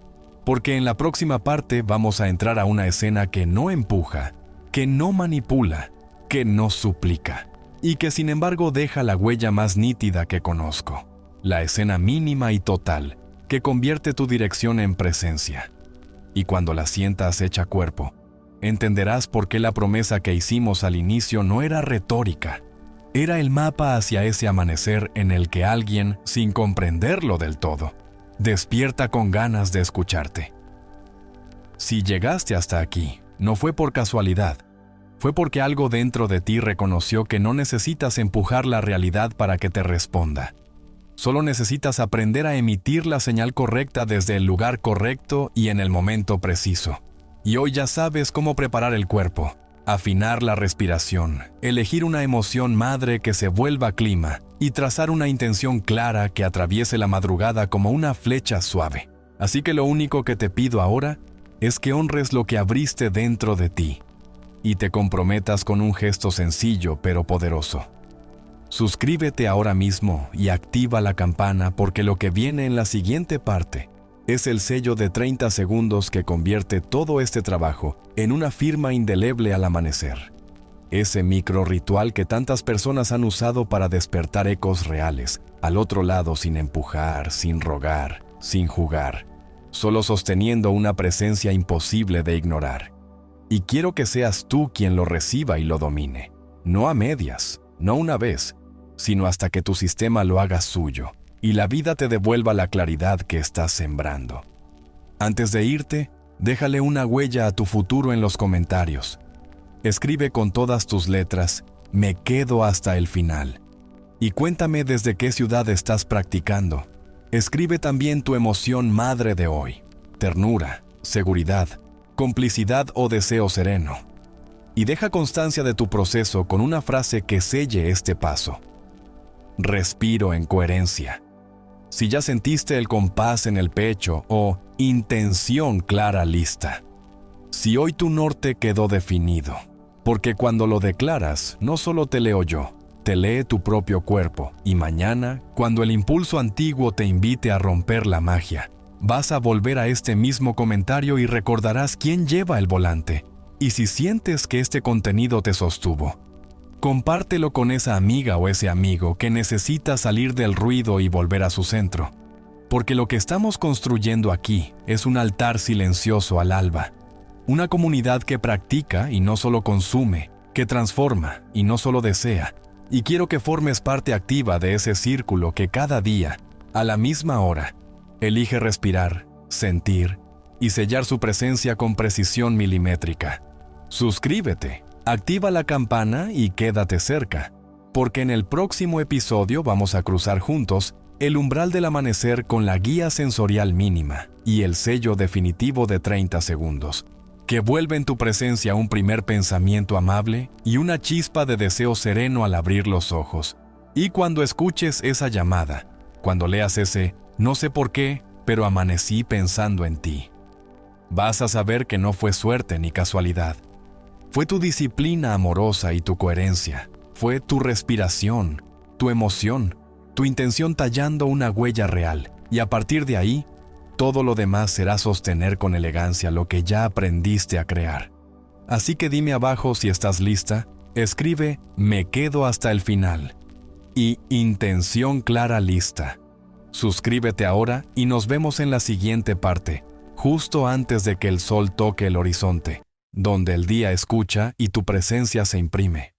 Porque en la próxima parte vamos a entrar a una escena que no empuja, que no manipula, que no suplica. Y que sin embargo deja la huella más nítida que conozco, la escena mínima y total, que convierte tu dirección en presencia. Y cuando la sientas hecha cuerpo, entenderás por qué la promesa que hicimos al inicio no era retórica, era el mapa hacia ese amanecer en el que alguien, sin comprenderlo del todo, despierta con ganas de escucharte. Si llegaste hasta aquí, no fue por casualidad, fue porque algo dentro de ti reconoció que no necesitas empujar la realidad para que te responda. Solo necesitas aprender a emitir la señal correcta desde el lugar correcto y en el momento preciso. Y hoy ya sabes cómo preparar el cuerpo, afinar la respiración, elegir una emoción madre que se vuelva clima y trazar una intención clara que atraviese la madrugada como una flecha suave. Así que lo único que te pido ahora es que honres lo que abriste dentro de ti y te comprometas con un gesto sencillo pero poderoso. Suscríbete ahora mismo y activa la campana porque lo que viene en la siguiente parte Es el sello de 30 segundos que convierte todo este trabajo en una firma indeleble al amanecer. Ese micro ritual que tantas personas han usado para despertar ecos reales, al otro lado sin empujar, sin rogar, sin jugar, solo sosteniendo una presencia imposible de ignorar. Y quiero que seas tú quien lo reciba y lo domine, no a medias, no una vez, sino hasta que tu sistema lo haga suyo y la vida te devuelva la claridad que estás sembrando. Antes de irte, déjale una huella a tu futuro en los comentarios. Escribe con todas tus letras, me quedo hasta el final. Y cuéntame desde qué ciudad estás practicando. Escribe también tu emoción madre de hoy, ternura, seguridad, complicidad o deseo sereno. Y deja constancia de tu proceso con una frase que selle este paso. Respiro en coherencia. Si ya sentiste el compás en el pecho o intención clara lista. Si hoy tu norte quedó definido. Porque cuando lo declaras, no solo te leo yo, te lee tu propio cuerpo. Y mañana, cuando el impulso antiguo te invite a romper la magia, vas a volver a este mismo comentario y recordarás quién lleva el volante. Y si sientes que este contenido te sostuvo, compártelo con esa amiga o ese amigo que necesita salir del ruido y volver a su centro. Porque lo que estamos construyendo aquí es un altar silencioso al alba. Una comunidad que practica y no solo consume, que transforma y no solo desea. Y quiero que formes parte activa de ese círculo que cada día, a la misma hora, elige respirar, sentir y sellar su presencia con precisión milimétrica. Suscríbete. Activa la campana y quédate cerca, porque en el próximo episodio vamos a cruzar juntos el umbral del amanecer con la guía sensorial mínima y el sello definitivo de 30 segundos, que vuelve en tu presencia un primer pensamiento amable y una chispa de deseo sereno al abrir los ojos. Y cuando escuches esa llamada, cuando leas ese no sé por qué, pero amanecí pensando en ti, vas a saber que no fue suerte ni casualidad. Fue tu disciplina amorosa y tu coherencia. Fue tu respiración, tu emoción, tu intención tallando una huella real. Y a partir de ahí, todo lo demás será sostener con elegancia lo que ya aprendiste a crear. Así que dime abajo si estás lista. Escribe, me quedo hasta el final. Y intención clara lista. Suscríbete ahora y nos vemos en la siguiente parte, justo antes de que el sol toque el horizonte, donde el día escucha y tu presencia se imprime.